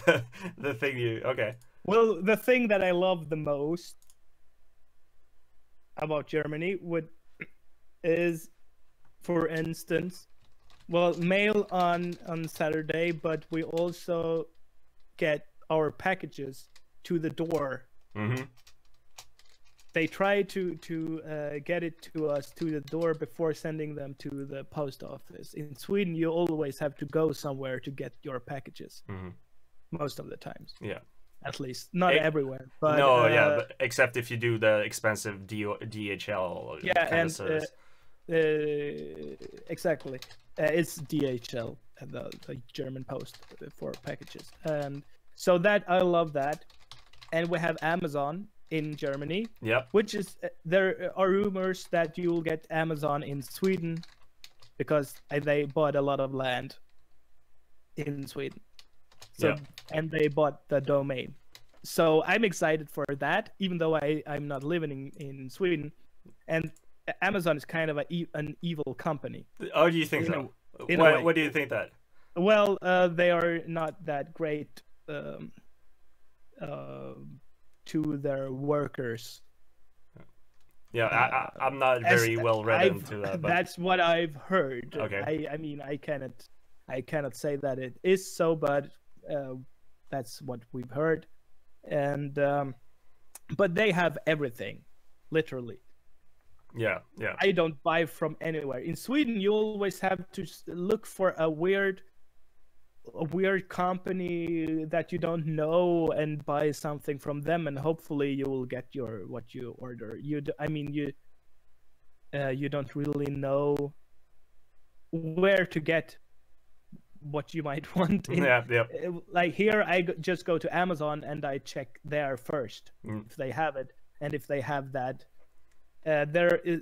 A: the thing you okay?
C: Well, the thing that I love the most about Germany is, for instance, well, mail on Saturday, but we also get our packages to the door.
A: Mm-hmm.
C: they try to get it to us to the door before sending them to the post office. In Sweden, you always have to go somewhere to get your packages. Most of the times.
A: Yeah.
C: At least not everywhere. But
A: no, yeah, but except if you do the expensive DHL
C: yeah,
A: kind
C: and
A: of service.
C: Exactly. It's DHL, the German post for packages, and so that I love that. And we have Amazon in Germany.
A: Yep.
C: Which is there are rumors that you will get Amazon in Sweden because they bought a lot of land in Sweden. So
A: yeah.
C: And they bought the domain. So I'm excited for that, even though I'm not living in Sweden. And Amazon is kind of an evil company.
A: Oh, do you think so? What do you think that?
C: Well, they are not that great to their workers.
A: Yeah, I'm not very well read into that. But...
C: That's what I've heard.
A: Okay.
C: I mean, I cannot say that it is so, but that's what we've heard. And but they have everything, literally.
A: Yeah, yeah.
C: I don't buy from anywhere. In Sweden, you always have to look for a weird company that you don't know and buy something from them, and hopefully you will get what you order. You don't really know where to get what you might want.
A: Yeah.
C: Like here, I just go to Amazon and I check there first if they have it, and if they have that. There is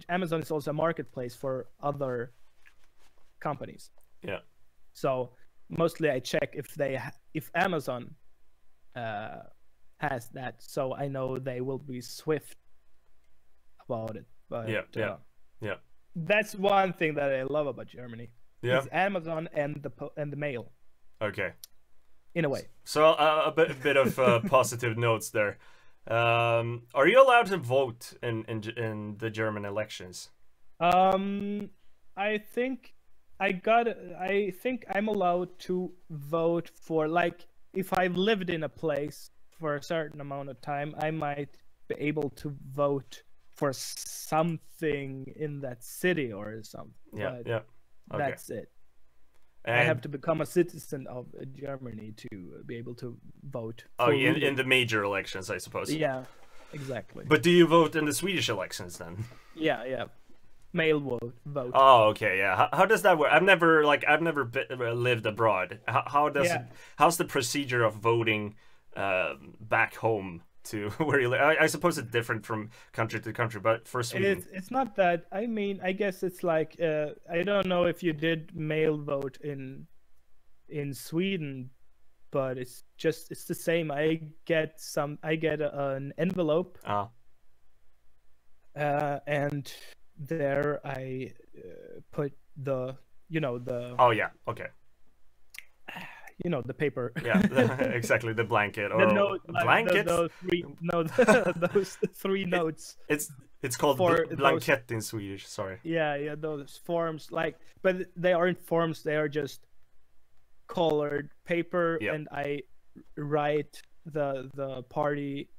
C: Amazon is also a marketplace for other companies.
A: Yeah.
C: So mostly I check if Amazon has that, so I know they will be swift about it. But
A: yeah.
C: That's one thing that I love about Germany.
A: Yeah.
C: Is Amazon and the mail.
A: Okay.
C: In a way.
A: So a bit of positive notes there. Are you allowed to vote in the German elections?
C: I think I'm allowed to vote for, like, if I've lived in a place for a certain amount of time, I might be able to vote for something in that city or something.
A: Yeah,
C: but
A: yeah. Okay.
C: That's it.
A: And...
C: I have to become a citizen of Germany to be able to vote.
A: Oh, in the major elections, I suppose.
C: Yeah, exactly.
A: But do you vote in the Swedish elections then?
C: Yeah. Mail vote.
A: Oh, okay, yeah. How does that work? I've never lived abroad. How's the procedure of voting back home to where you live? I suppose it's different from country to country, but for Sweden,
C: it's not that. I mean, I guess it's like I don't know if you did mail vote in Sweden, but it's the same. I get an envelope, and there I put the
A: oh yeah, okay,
C: the paper.
A: Yeah, exactly, the blanket or
C: blanket. Those three notes.
A: It's called blanket in Swedish. Sorry.
C: Yeah, those forms, but they aren't forms. They are just colored paper, and I write the party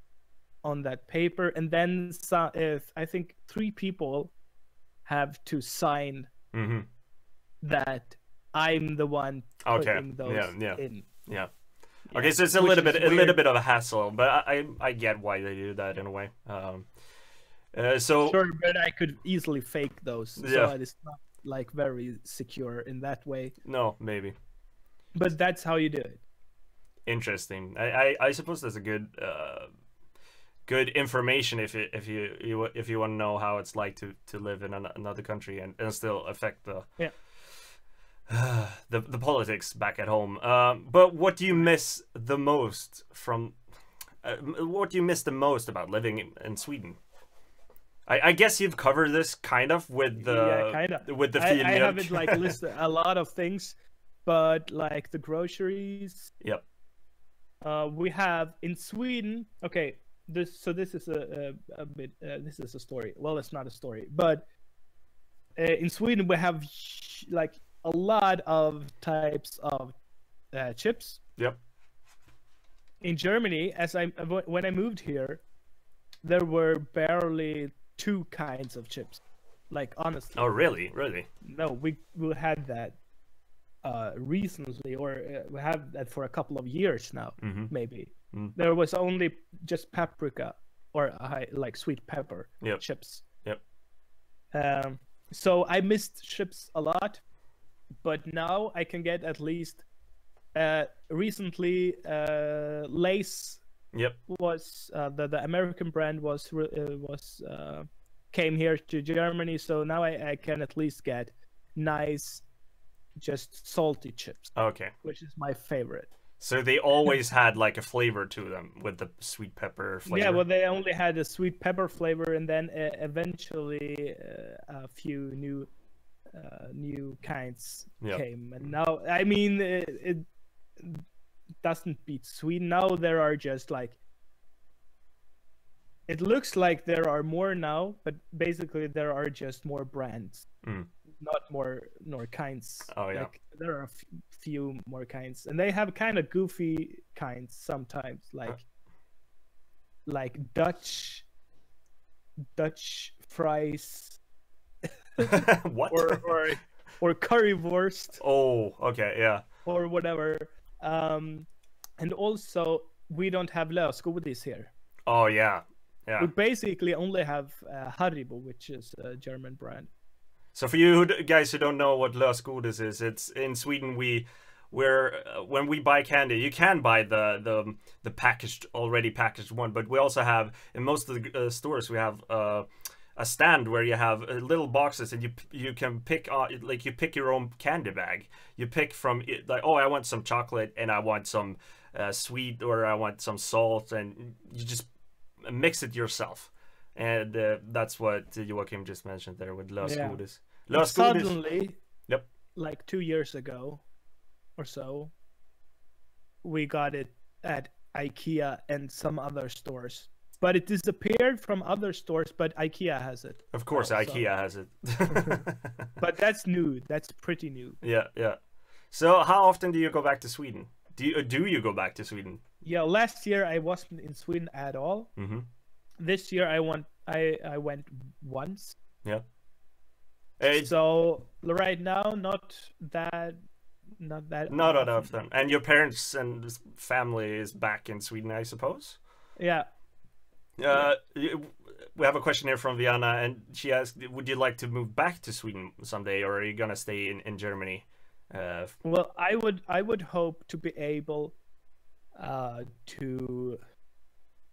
C: on that paper, and then I think 3 people have to sign that I'm the one putting those in. Yeah.
A: Okay, so it's a little bit of a hassle, but I get why they do that in a way. So
C: sure, but I could easily fake those, so it's not very secure in that way.
A: No, maybe.
C: But that's how you do it.
A: Interesting. I suppose that's a good information if you want to know how it's like to live in another country and still affect the politics back at home. But what do you miss the most from? What do you miss the most about living in Sweden? I guess you've covered this kind of with the
C: I haven't listed a lot of things, but the groceries.
A: Yep.
C: We have in Sweden. Okay. This is a bit. This is a story. Well, it's not a story, but in Sweden we have a lot of types of chips.
A: Yep.
C: In Germany, when I moved here, there were barely two kinds of chips. Like honestly.
A: Oh, really? Really?
C: No, we had that recently, or we have that for a couple of years now, maybe. There was only just paprika or like sweet pepper chips.
A: Yep.
C: So I missed chips a lot, but now I can get at least recently Lay's was the American brand was came here to Germany, so now I can at least get nice just salty chips.
A: Okay.
C: Which is my favorite.
A: So they always had like a flavor to them with the sweet pepper flavor.
C: Yeah, well, they only had a sweet pepper flavor, and then eventually a few new kinds came. And now, I mean, it doesn't beat Sweden. Now there are just like, it looks like there are more now, but basically there are just more brands, not more kinds.
A: Oh yeah,
C: like, there are a few more kinds, and they have kind of goofy kinds sometimes, like Dutch fries.
A: What?
C: or currywurst.
A: Oh, okay, yeah.
C: Or whatever. And also we don't have lösgodis here.
A: Oh yeah. Yeah.
C: We basically only have Haribo, which is a German brand.
A: So for you guys who don't know what lösgodis is, it's in Sweden. When we buy candy, you can buy the already packaged one, but we also have in most of the stores we have a stand where you have little boxes, and you can pick like you pick your own candy bag. You pick from like, oh, I want some chocolate, and I want some sweet, or I want some salt, and you just mix it yourself. And that's what Joachim just mentioned there with lösgodis.
C: Yeah. Suddenly,
A: yep,
C: like 2 years ago or so, we got it at IKEA and some other stores. But it disappeared from other stores, but IKEA has it.
A: Of course, IKEA has it.
C: But that's new. That's pretty new.
A: Yeah, yeah. So how often do you go back to Sweden? Do you go back to Sweden?
C: Yeah, last year I wasn't in Sweden at all. This year I went once.
A: Yeah.
C: So right now, not that
A: often. And your parents and family is back in Sweden, I suppose.
C: Yeah.
A: We have a question here from Viana, and she asked, would you like to move back to Sweden someday, or are you gonna stay in Germany?
C: Well, I would hope to be able to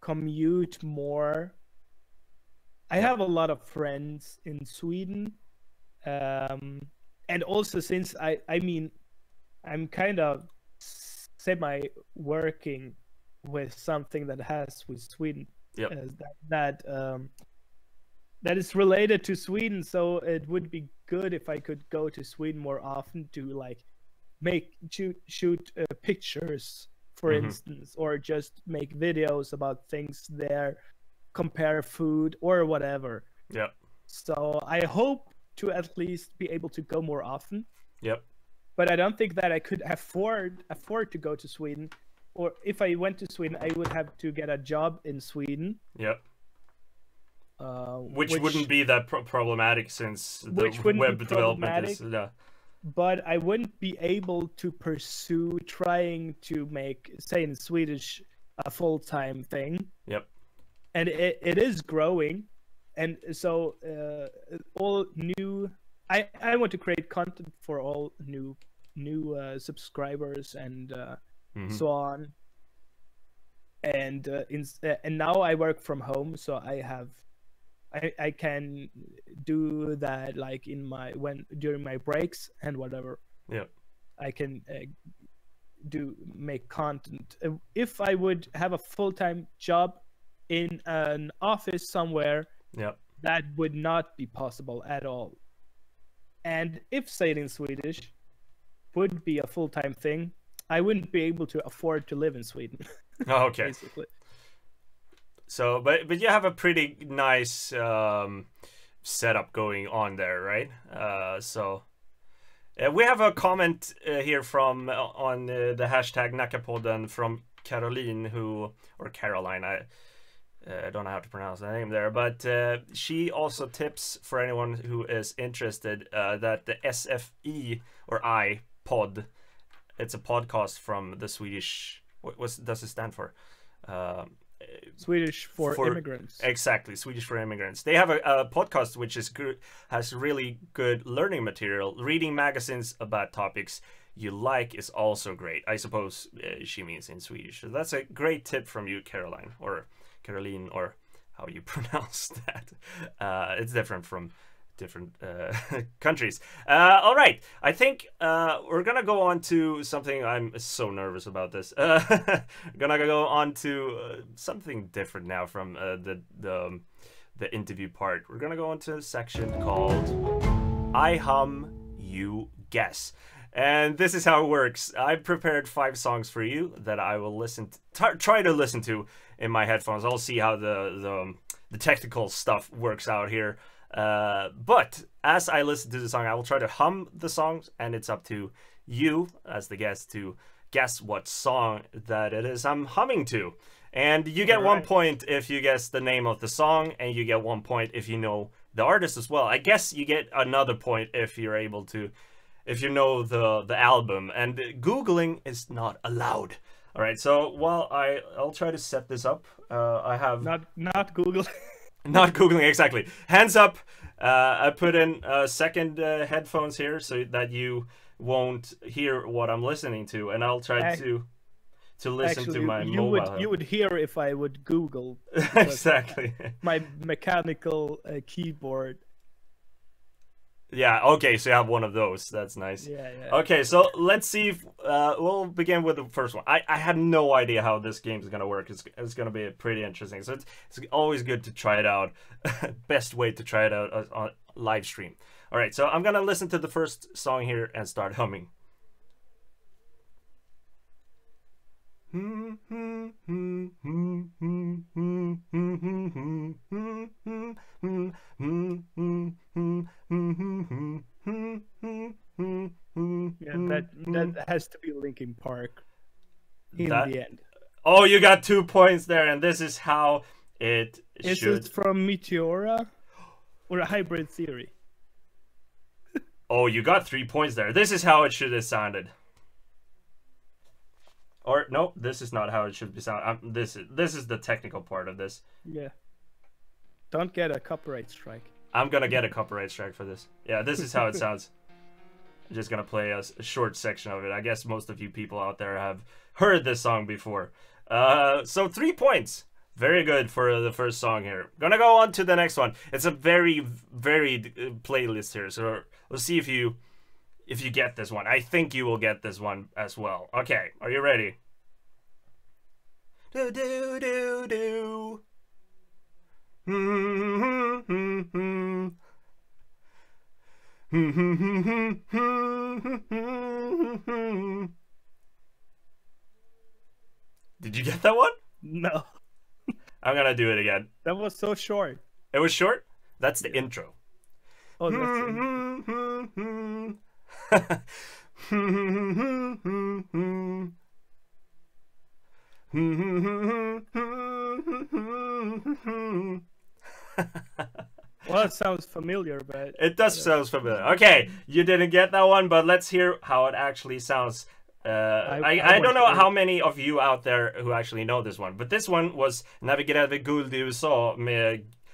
C: commute more. I have a lot of friends in Sweden, and also since I mean I'm kind of semi working with something that has with Sweden.
A: Yep.
C: That is related to Sweden, so it would be good if I could go to Sweden more often to like shoot pictures, for instance, or just make videos about things there, compare food or whatever.
A: Yeah.
C: So I hope to at least be able to go more often.
A: Yep.
C: But I don't think that I could afford to go to Sweden. Or if I went to Sweden, I would have to get a job in Sweden.
A: Yep. Which wouldn't be that problematic, since the web development is...
C: But I wouldn't be able to pursue trying to make, say in Swedish, a full-time thing.
A: Yep.
C: And it is growing. And so all new... I want to create content for all new subscribers and... so on, and now I work from home, so I can do that like during my breaks and whatever.
A: Yeah, I
C: can make content. If I would have a full-time job in an office somewhere, that would not be possible at all. And if SayItInSwedish would be a full-time thing, I wouldn't be able to afford to live in Sweden.
A: Oh, okay.
C: Basically.
A: So, but you have a pretty nice setup going on there, right? So we have a comment here from on the hashtag NACKAPODDEN from Caroline, I don't know how to pronounce the name there, but she also tips for anyone who is interested that the SFE or I pod, it's a podcast from the Swedish. What does it stand for?
C: Swedish for immigrants.
A: Exactly, Swedish for immigrants. They have a podcast which is good, has really good learning material. Reading magazines about topics you like is also great. I suppose she means in Swedish. So that's a great tip from you, Caroline, or Caroline, or how you pronounce that. It's different from different countries. All right, I think we're gonna go on to something. I'm so nervous about this. Gonna go on to something different now from the interview part. We're gonna go on to a section called I Hum, You Guess. And this is how it works. I've prepared 5 songs for you that I will try to listen to in my headphones. I'll see how the technical stuff works out here. But as I listen to the song, I will try to hum the songs, and it's up to you as the guest to guess what song that it is I'm humming to. And you get 1 point if you guess the name of the song, and you get 1 point if you know the artist as well. I guess you get another point if you're able to, if you know the album, and Googling is not allowed. All right, so while I'll try to set this up. I have
C: not Google.
A: Not Googling, exactly. Hands up. I put in second headphones here so that you won't hear what I'm listening to, and I'll try to listen to my mobile.
C: You would hear if I would Google.
A: Exactly.
C: My mechanical keyboard.
A: Yeah, okay, so you have one of those. That's nice.
C: Yeah.
A: Okay, so let's see if we'll begin with the first one. I had no idea how this game is going to work. It's going to be pretty interesting. So it's always good to try it out. Best way to try it out on live stream. All right, so I'm going to listen to the first song here and start humming.
C: Yeah, that has to be Linkin Park in the end.
A: Oh, you got 2 points there, and this is how it should.
C: Is it from Meteora or a Hybrid Theory?
A: Oh, you got 3 points there. This is how it should have sounded. Or no, this is not how it should be sound. This is the technical part of this.
C: Yeah. Don't get a copyright strike.
A: I'm gonna get a copyright strike for this. Yeah, this is how it sounds. I'm just gonna play a short section of it. I guess most of you people out there have heard this song before. So 3 points. Very good for the first song here. Gonna go on to the next one. It's a very varied playlist here. So we'll see if you get this one. I think you will get this one as well. Okay, are you ready? Do do do do. Did you get that one?
C: No.
A: I'm gonna do it again.
C: That was so short.
A: It was short? That's the intro.
C: Oh, that's well, it sounds familiar, but
A: it does sound familiar. Okay, you didn't get that one, but let's hear how it actually sounds. I don't know how many of you out there who actually know this one, but this one was När vi grävde guld I USA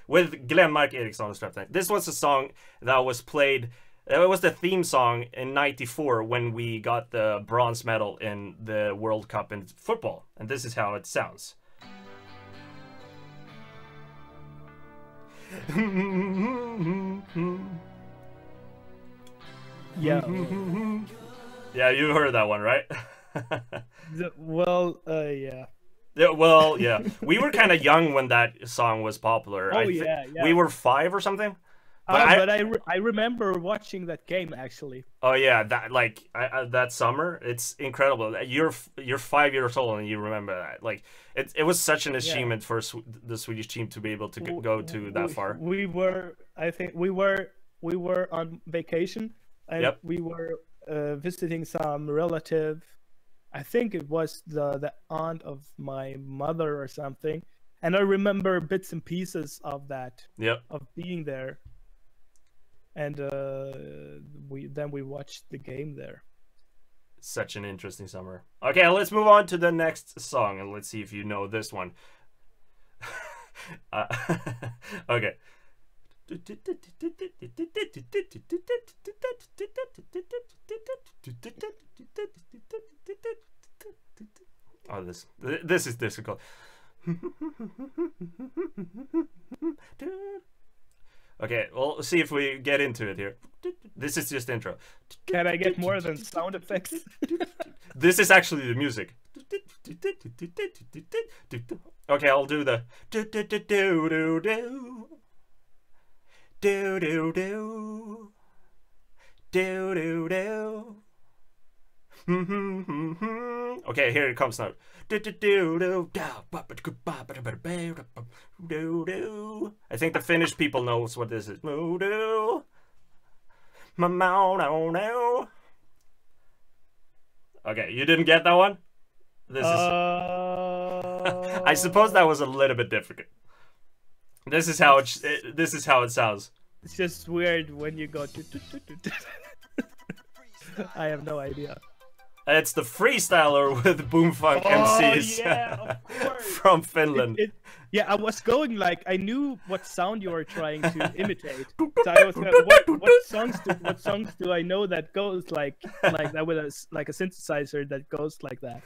A: with Glenmark Eriksson. This was a song that was played. It was the theme song in '94 when we got the bronze medal in the World Cup in football, and this is how it sounds.
C: yeah.
A: Yeah, you heard that one, right?
C: Yeah.
A: Yeah, well, yeah. We were kind of young when that song was popular.
C: Oh, yeah.
A: We were 5 or something.
C: But I remember watching that game actually.
A: Oh yeah, that summer, it's incredible. You're 5 years old and you remember that. Like it was such an achievement for the Swedish team to be able to go to that far.
C: We were on vacation and we were visiting some relative. I think it was the aunt of my mother or something, and I remember bits and pieces of that,
A: Yep.
C: of being there. And we watched the game there.
A: Such an interesting summer. Okay, let's move on to the next song, and let's see if you know this one. Okay. Oh, this is difficult. Okay, well, see if we get into it here. This is just intro.
C: Can I get more than sound effects?
A: This is actually the music. Okay, I'll do the do do do do do do do do do do do. Okay, here it comes now. I think the Finnish people knows what this is. Okay, you didn't get that one? This is I suppose that was a little bit difficult. This is how it sounds.
C: It's just weird when you go to I have no idea.
A: It's the freestyler with Boomfunk MCs
C: yeah, of course.
A: from Finland.
C: Yeah, I was going like I knew what sound you were trying to imitate. So I was like, what songs do I know that goes like that with a synthesizer that goes like that?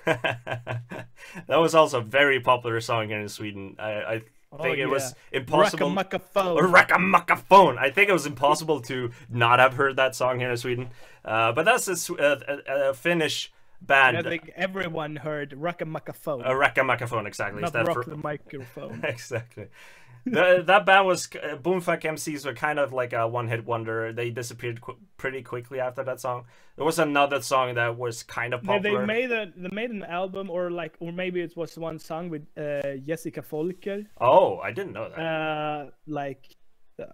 A: That was also a very popular song here in Sweden. I think it was impossible. Rackamacaphone. I think it was impossible to not have heard that song here in Sweden. But that's a Finnish band.
C: I think everyone heard Rackamacaphone.
A: A Rackamacaphone, exactly.
C: Not rock the microphone.
A: Exactly. That band was Boomfunk MCs were kind of like a one-hit wonder. They disappeared pretty quickly after that song. There was another song that was kind of popular.
C: They made an album, or maybe it was one song with Jessica Folker.
A: Oh, I didn't know that.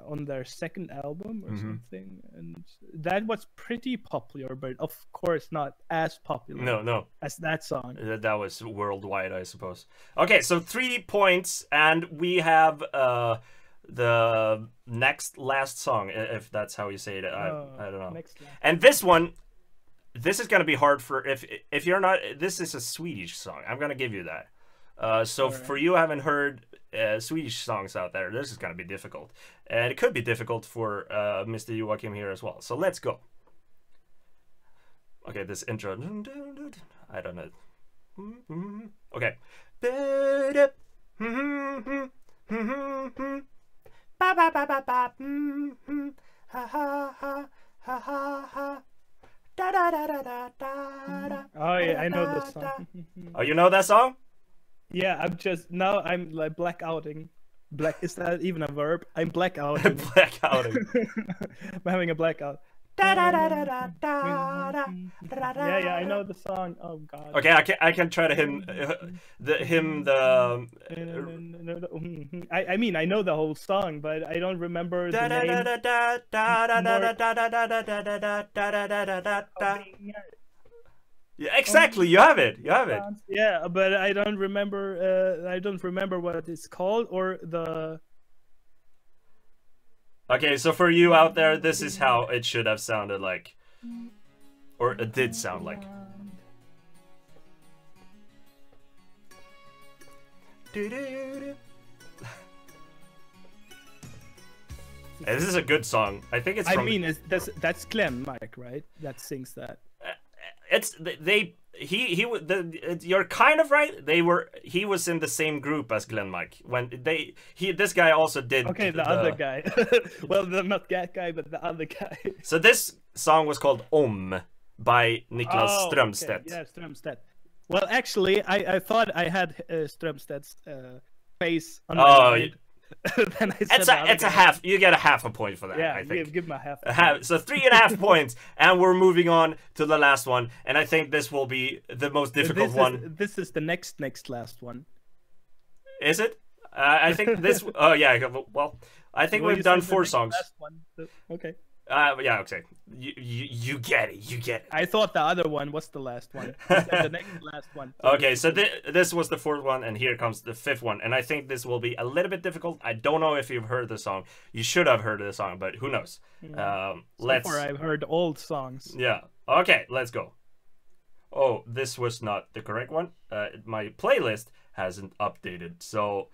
C: On their second album or something, and that was pretty popular, but of course not as popular. No, as that song.
A: That was worldwide, I suppose. Okay, so 3 points, and we have the last song, if that's how you say it. I don't know. And this one, this is gonna be hard for if you're not. This is a Swedish song. I'm gonna give you that. So right. For you who haven't heard Swedish songs out there, this is going to be difficult. And it could be difficult for Mr. Joachim here as well. So let's go. Okay, this intro. I don't know. Okay.
C: Oh yeah, I know this song.
A: Oh, you know that song?
C: Yeah, I'm like blackouting. Is that even a verb? I'm blackouting.
A: Blackouting.
C: I'm having a blackout. Yeah, I know the song. Oh god.
A: Okay, I can try to him the.
C: I mean, I know the whole song, but I don't remember the name.
A: Yeah, exactly. You have it.
C: Yeah, but I don't remember. I don't remember what it's called or the.
A: Okay, so for you out there, this is how it should have sounded like, or it did sound like. This is a good song. I think it's.
C: That's Glenmark, right? That sings that.
A: You're kind of right. He was in the same group as Glenmark when this guy also did.
C: Okay, the other guy. Well, not that guy, but the other guy.
A: So this song was called Om by Niklas Strömstedt.
C: Okay. Yeah, Strömstedt. Well, actually, I thought I had Strömstedt's face on my mind.
A: Then it's a half. You get a half a point for that.
C: Yeah,
A: I think.
C: Give him a half.
A: So 3.5 points, and we're moving on to the last one. And I think this will be the most difficult one.
C: This is the next last one.
A: Is it? I think this. Oh yeah. Well, I think we've done 4 songs.
C: Last one. Okay.
A: Yeah, okay. You get it. You get it.
C: I thought the other one was the last one. You said the next last one.
A: Okay, so this was the fourth one, and here comes the fifth one. And I think this will be a little bit difficult. I don't know if you've heard the song. You should have heard the song, but who knows?
C: So
A: Let's.
C: far, I've heard old songs.
A: Yeah. Okay, let's go. Oh, this was not the correct one. My playlist hasn't updated, so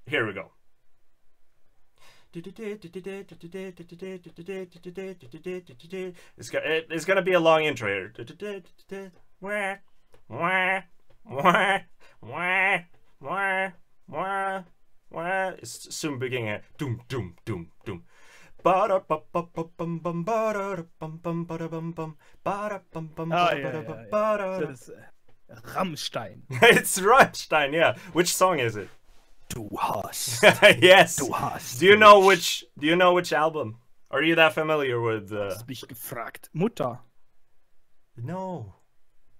A: here we go. It's gonna be a long intro here. It's soon beginning. Doom, doom, doom, doom.
C: Oh, So it's Rammstein.
A: It's Rammstein, yeah. Which song is it?
C: Du hast.
A: Yes.
C: Du hast.
A: Do you know which album? Are you that familiar with
C: Hast mich gefragt. Mutter.
A: No.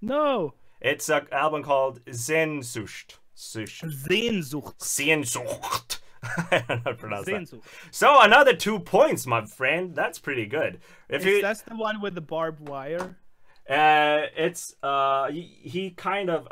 C: No.
A: It's an album called Sehnsucht.
C: Sehnsucht.
A: Sehnsucht. I don't know how to pronounce that.
C: Sehnsucht.
A: So another 2 points, my friend. That's pretty good. If you
C: That's the one with the barbed wire.
A: it's he kind of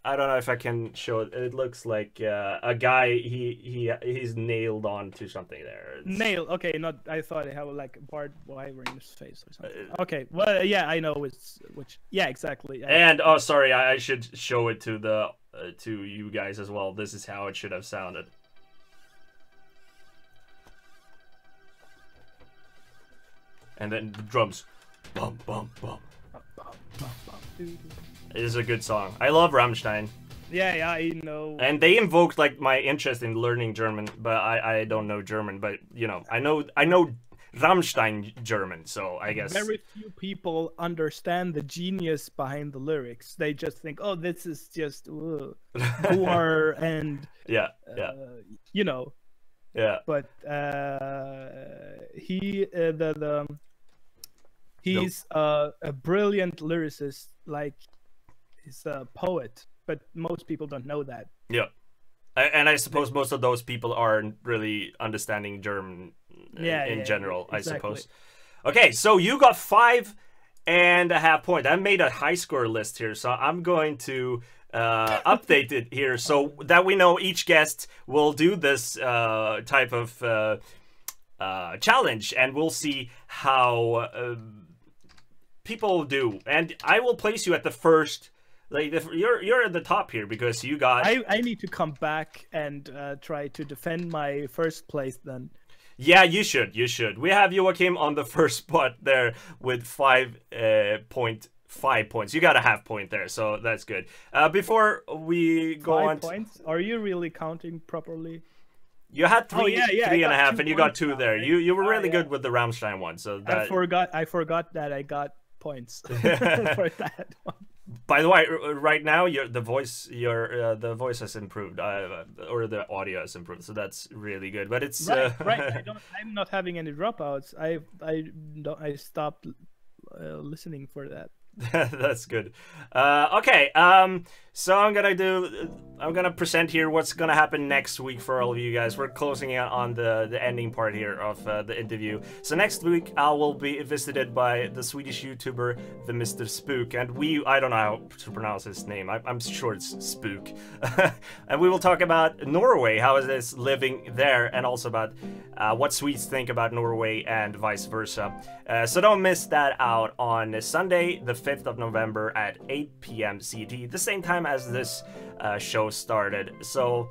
A: I don't know if I can show it. It looks like a guy he's nailed on to something there.
C: Nail. Okay, not. I thought it had like barbed wire in his face or something. Okay. Well, yeah, I know which. Yeah, exactly.
A: And oh, sorry, I should show it to the to you guys as well. This is how it should have sounded. And then the drums, bum bum bum. It is a good song. I love Rammstein.
C: Yeah, I know.
A: And they invoked like my interest in learning German, but I don't know German. But you know, I know Rammstein German, so I guess
C: Very few people understand the genius behind the lyrics. They just think, "Oh, this is just gore and
A: yeah.
C: you know."
A: Yeah.
C: But he's a brilliant lyricist. Like he's a poet, but most people don't know that.
A: Yeah. And I suppose most of those people aren't really understanding German in general,
C: exactly.
A: I suppose. Okay, so you got 5.5 points. I made a high score list here, so I'm going to update it here so that we know each guest will do this type of challenge, and we'll see how people do. And I will place you at the first. Like you're at the top here because you got.
C: I need to come back and try to defend my first place then.
A: Yeah, you should. You should. We have Joachim on the first spot there with 5.5 points. You got a half point there, so that's good. Before we go
C: 5
A: on,
C: points? Are you really counting properly?
A: you had three,
C: yeah,
A: 3.5, and you got 2
C: now,
A: there.
C: right?
A: You were really
C: yeah.
A: good with the Rammstein one. So that.
C: I forgot that I got points for that one.
A: By the way, right now the voice has improved, or the audio has improved, so that's really good. But it's
C: right. I'm not having any dropouts. I stopped listening for that.
A: That's good. Okay, so I'm gonna present here what's gonna happen next week for all of you guys. We're closing out on the ending part here of the interview. So next week I will be visited by the Swedish YouTuber the Mr. Spook, and I don't know how to pronounce his name. I'm sure it's Spook, and we will talk about Norway, how it is living there, and also about what Swedes think about Norway and vice versa. So don't miss that out on Sunday, the 5th of November at 8 p.m. CT, the same time as this show started. So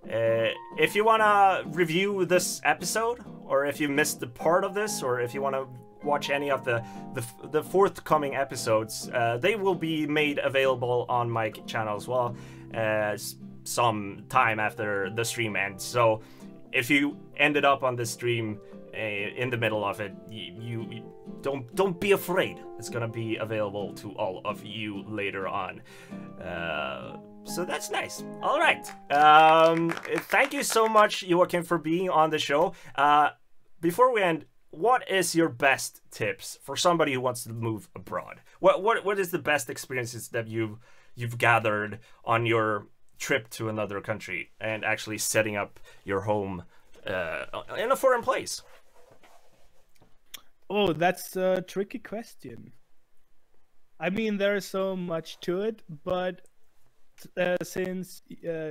A: if you want to review this episode, or if you missed the part of this, or if you want to watch any of the forthcoming episodes, they will be made available on my channel as well some time after the stream ends. So if you ended up on the stream in the middle of it, you don't be afraid. It's gonna be available to all of you later on. So that's nice. All right. Thank you so much, Joachim, for being on the show. Before we end, what is your best tips for somebody who wants to move abroad? What is the best experiences that you've gathered on your trip to another country and actually setting up your home in a foreign place?
C: Oh, that's a tricky question. I mean, there's so much to it, but since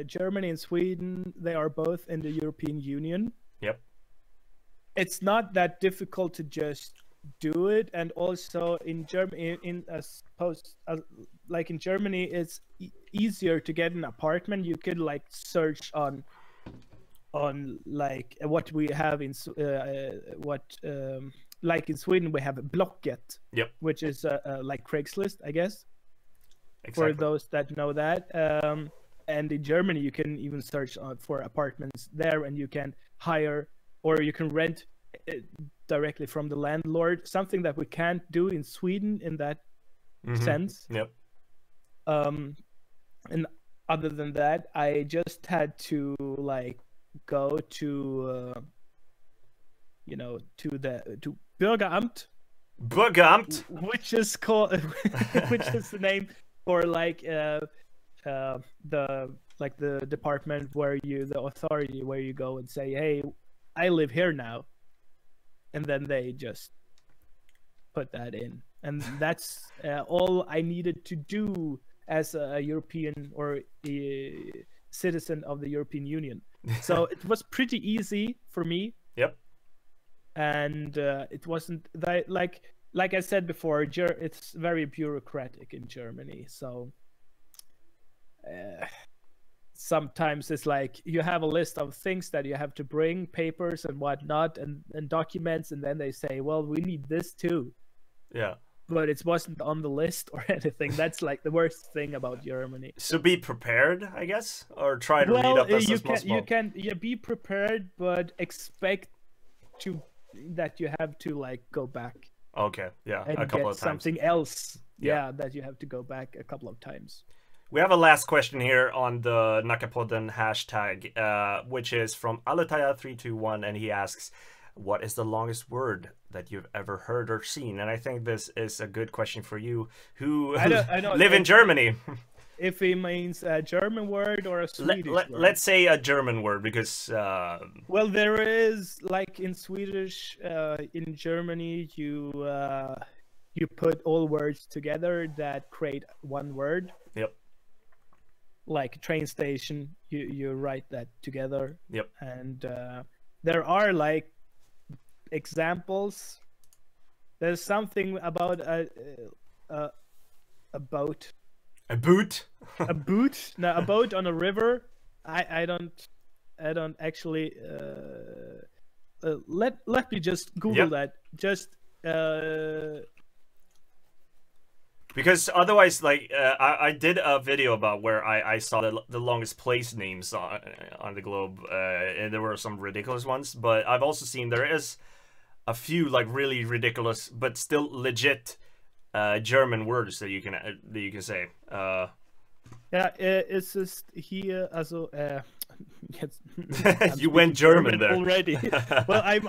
C: Germany and Sweden, they are both in the European Union.
A: Yep.
C: It's not that difficult to just do it, and also in Germany, like in Germany, it's easier to get an apartment. You could like search on like what we have in like in Sweden we have Blocket,
A: Yep.
C: which is like Craigslist, I guess.
A: Exactly.
C: For those that know that. And in Germany, you can even search for apartments there, and you can hire or you can rent directly from the landlord. Something that we can't do in Sweden in that sense.
A: Yep.
C: And other than that, I just had to like go to to Bürgeramt.
A: Bürgeramt.
C: Which is called which is the name for like the department where the authority where you go and say, hey, I live here now, and then they just put that in, and that's all I needed to do as a European or a citizen of the European Union. So it was pretty easy for me.
A: Yep.
C: And it wasn't that like I said before, it's very bureaucratic in Germany. So sometimes it's like you have a list of things that you have to bring, papers and whatnot, and documents, and then they say, well, we need this too.
A: Yeah.
C: But it wasn't on the list or anything. That's like the worst thing about Germany.
A: So be prepared, I guess, or try to read up as much as possible.
C: You can be prepared, but expect that you have to like go back.
A: Okay, yeah,
C: and
A: a couple
C: get
A: of times.
C: Something else, yeah, that you have to go back a couple of times.
A: We have a last question here on the NACKAPODDEN hashtag, which is from Alataya321, and he asks, what is the longest word that you've ever heard or seen? And I think this is a good question for you, who live in Germany.
C: If he means a German word or a Swedish word.
A: Let's say a German word, because...
C: Well, there is, like in Swedish, in Germany, you put all words together that create one word.
A: Yep.
C: Like train station, you write that together.
A: Yep.
C: And there are like examples. There's something about a boat.
A: A boot?
C: A boot? No, a boat on a river. I don't actually. Let me just Google that. Just.
A: Because otherwise, like, I did a video about where I saw the longest place names on the globe, and there were some ridiculous ones, but I've also seen there is a few, like, really ridiculous, but still legit German words that you can say.
C: Yeah, it's just here, also, yes,
A: you went German there
C: already. Well, I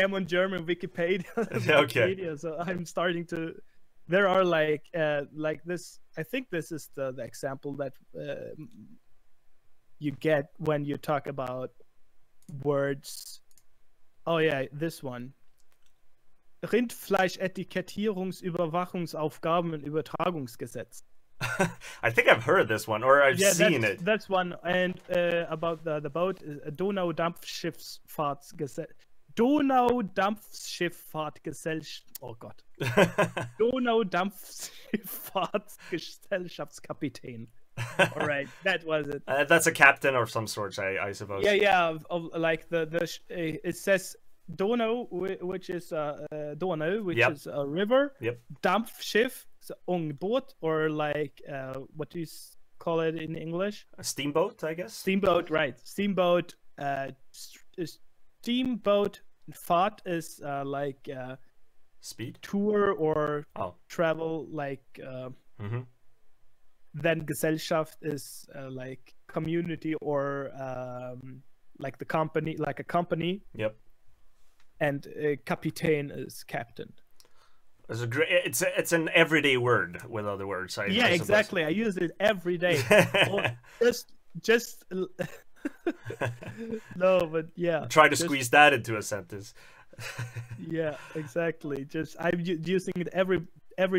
C: am on German Wikipedia.
A: Okay.
C: Wikipedia, so I'm starting to. There are like this. I think this is the example that you get when you talk about words. Oh yeah, this one. Rindfleisch-Etikettierungsüberwachungsaufgaben und Übertragungsgesetz.
A: I think I've heard this one, or I've seen it.
C: That's one, and about the boat, Donaudampfschifffahrtsgesetz. Donaudampfschifffahrtgesellschaft. Oh Gott. Donaudampfschifffahrtsgesellschaftskapitän. All right, that was it.
A: That's a captain of some sort, I suppose.
C: Yeah. Like it says Donau, which is Donau, which is a river.
A: Yep.
C: Dampfschiff, so Ångbåt, or like what do you call it in English?
A: A steamboat, I guess.
C: Steamboat, right? Steamboat. Steamboat fahrt is like
A: speed
C: tour or travel, like then Gesellschaft is like community or like the company, like a company.
A: Yep. And
C: Kapitän is captain.
A: It's a great. It's an everyday word, with other words. I
C: exactly. I use it every day. just no, but yeah.
A: Try to squeeze that into a sentence.
C: Yeah, exactly. Just I'm using it every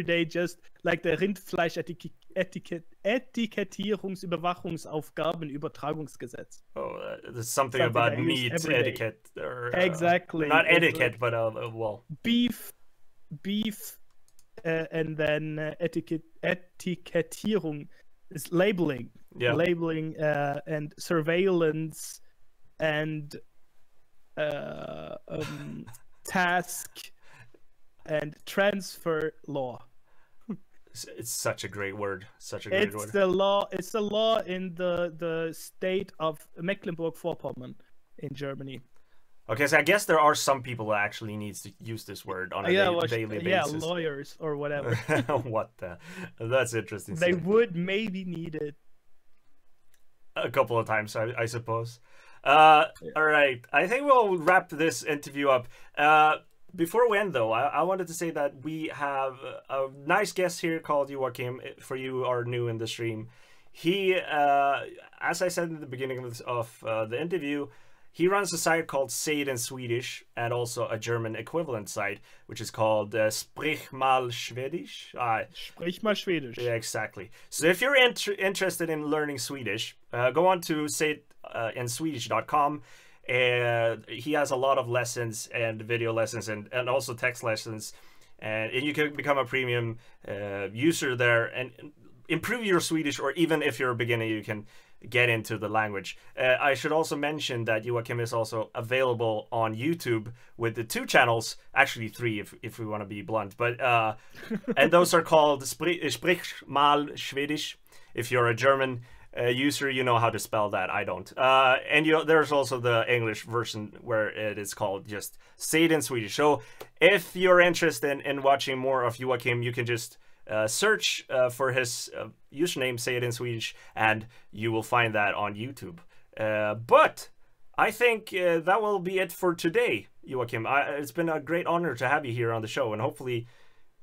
C: day, just like the Rindfleisch-Etikettierungsüberwachungsaufgabenübertragungsgesetz.
A: Oh, there's something
C: Something
A: about
C: that I use
A: meat
C: every day.
A: etiquette, or
C: Exactly.
A: not
C: It's
A: etiquette,
C: like
A: but well,
C: beef, and then Etikettierung is labeling,
A: yeah.
C: and surveillance and task and transfer law.
A: It's such a great word. Such a great word.
C: It's the law. It's the law in the state of Mecklenburg-Vorpommern in Germany.
A: Okay, so I guess there are some people that actually needs to use this word on a daily basis.
C: Yeah, lawyers or whatever.
A: What the? That's interesting.
C: They would maybe need it
A: a couple of times, I suppose. All right, I think we'll wrap this interview up. Before we end, though, I wanted to say that we have a nice guest here called Joachim. For you are new in the stream, he, as I said in the beginning of the interview, he runs a site called SayItInSwedish, and also a German equivalent site, which is called Sprich mal Swedish.
C: Sprich mal Schwedisch.
A: Yeah, exactly. So if you're interested in learning Swedish, go on to SayItInSwedish.com. He has a lot of lessons and video lessons and also text lessons. And you can become a premium user there and improve your Swedish, or even if you're a beginner, you can get into the language. I should also mention that Joachim is also available on YouTube with the 2 channels, actually 3 if we want to be blunt, but and those are called Sprich mal Schwedish. If you're a German user, you know how to spell that. I don't. And there's also the English version where it is called just SayItInSwedish. So if you're interested in watching more of Joachim, you can just search for his username, SayItInSwedish, and you will find that on YouTube. But I think that will be it for today, Joachim. It's been a great honor to have you here on the show, and hopefully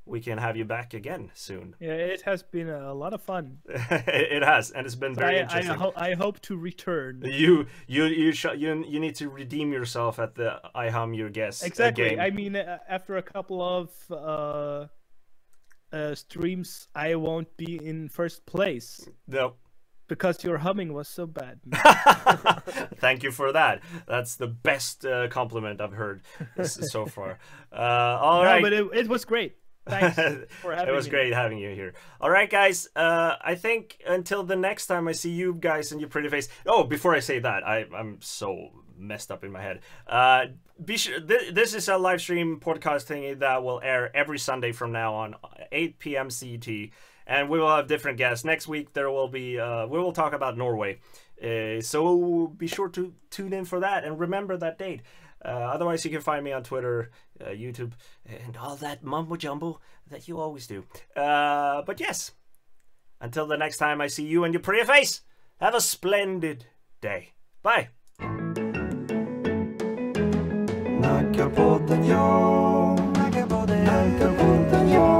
A: we can have you back again soon.
C: Yeah, it has been a lot of fun.
A: It has, and it's been very interesting.
C: I hope to return.
A: You need to redeem yourself at the I Hum Your Guest.
C: Exactly.
A: Game.
C: I mean, after a couple of streams, I won't be in first place.
A: No.
C: Because your humming was so bad.
A: Thank you for that. That's the best compliment I've heard so far. All right.
C: But it was great. Thanks for having me.
A: It was great having you here. All right, guys. I think until the next time I see you guys and your pretty face. Oh, before I say that, I'm so messed up in my head. Be sure this is a live stream podcast thingy that will air every Sunday from now on, 8 p.m. CET, and we will have different guests. Next week there will be we will talk about Norway. So be sure to tune in for that and remember that date. Otherwise, you can find me on Twitter, YouTube, and all that mumbo jumbo that you always do. But yes, until the next time I see you and your pretty face, have a splendid day. Bye.
B: Nackapodden, ja. Nackapodden, ja.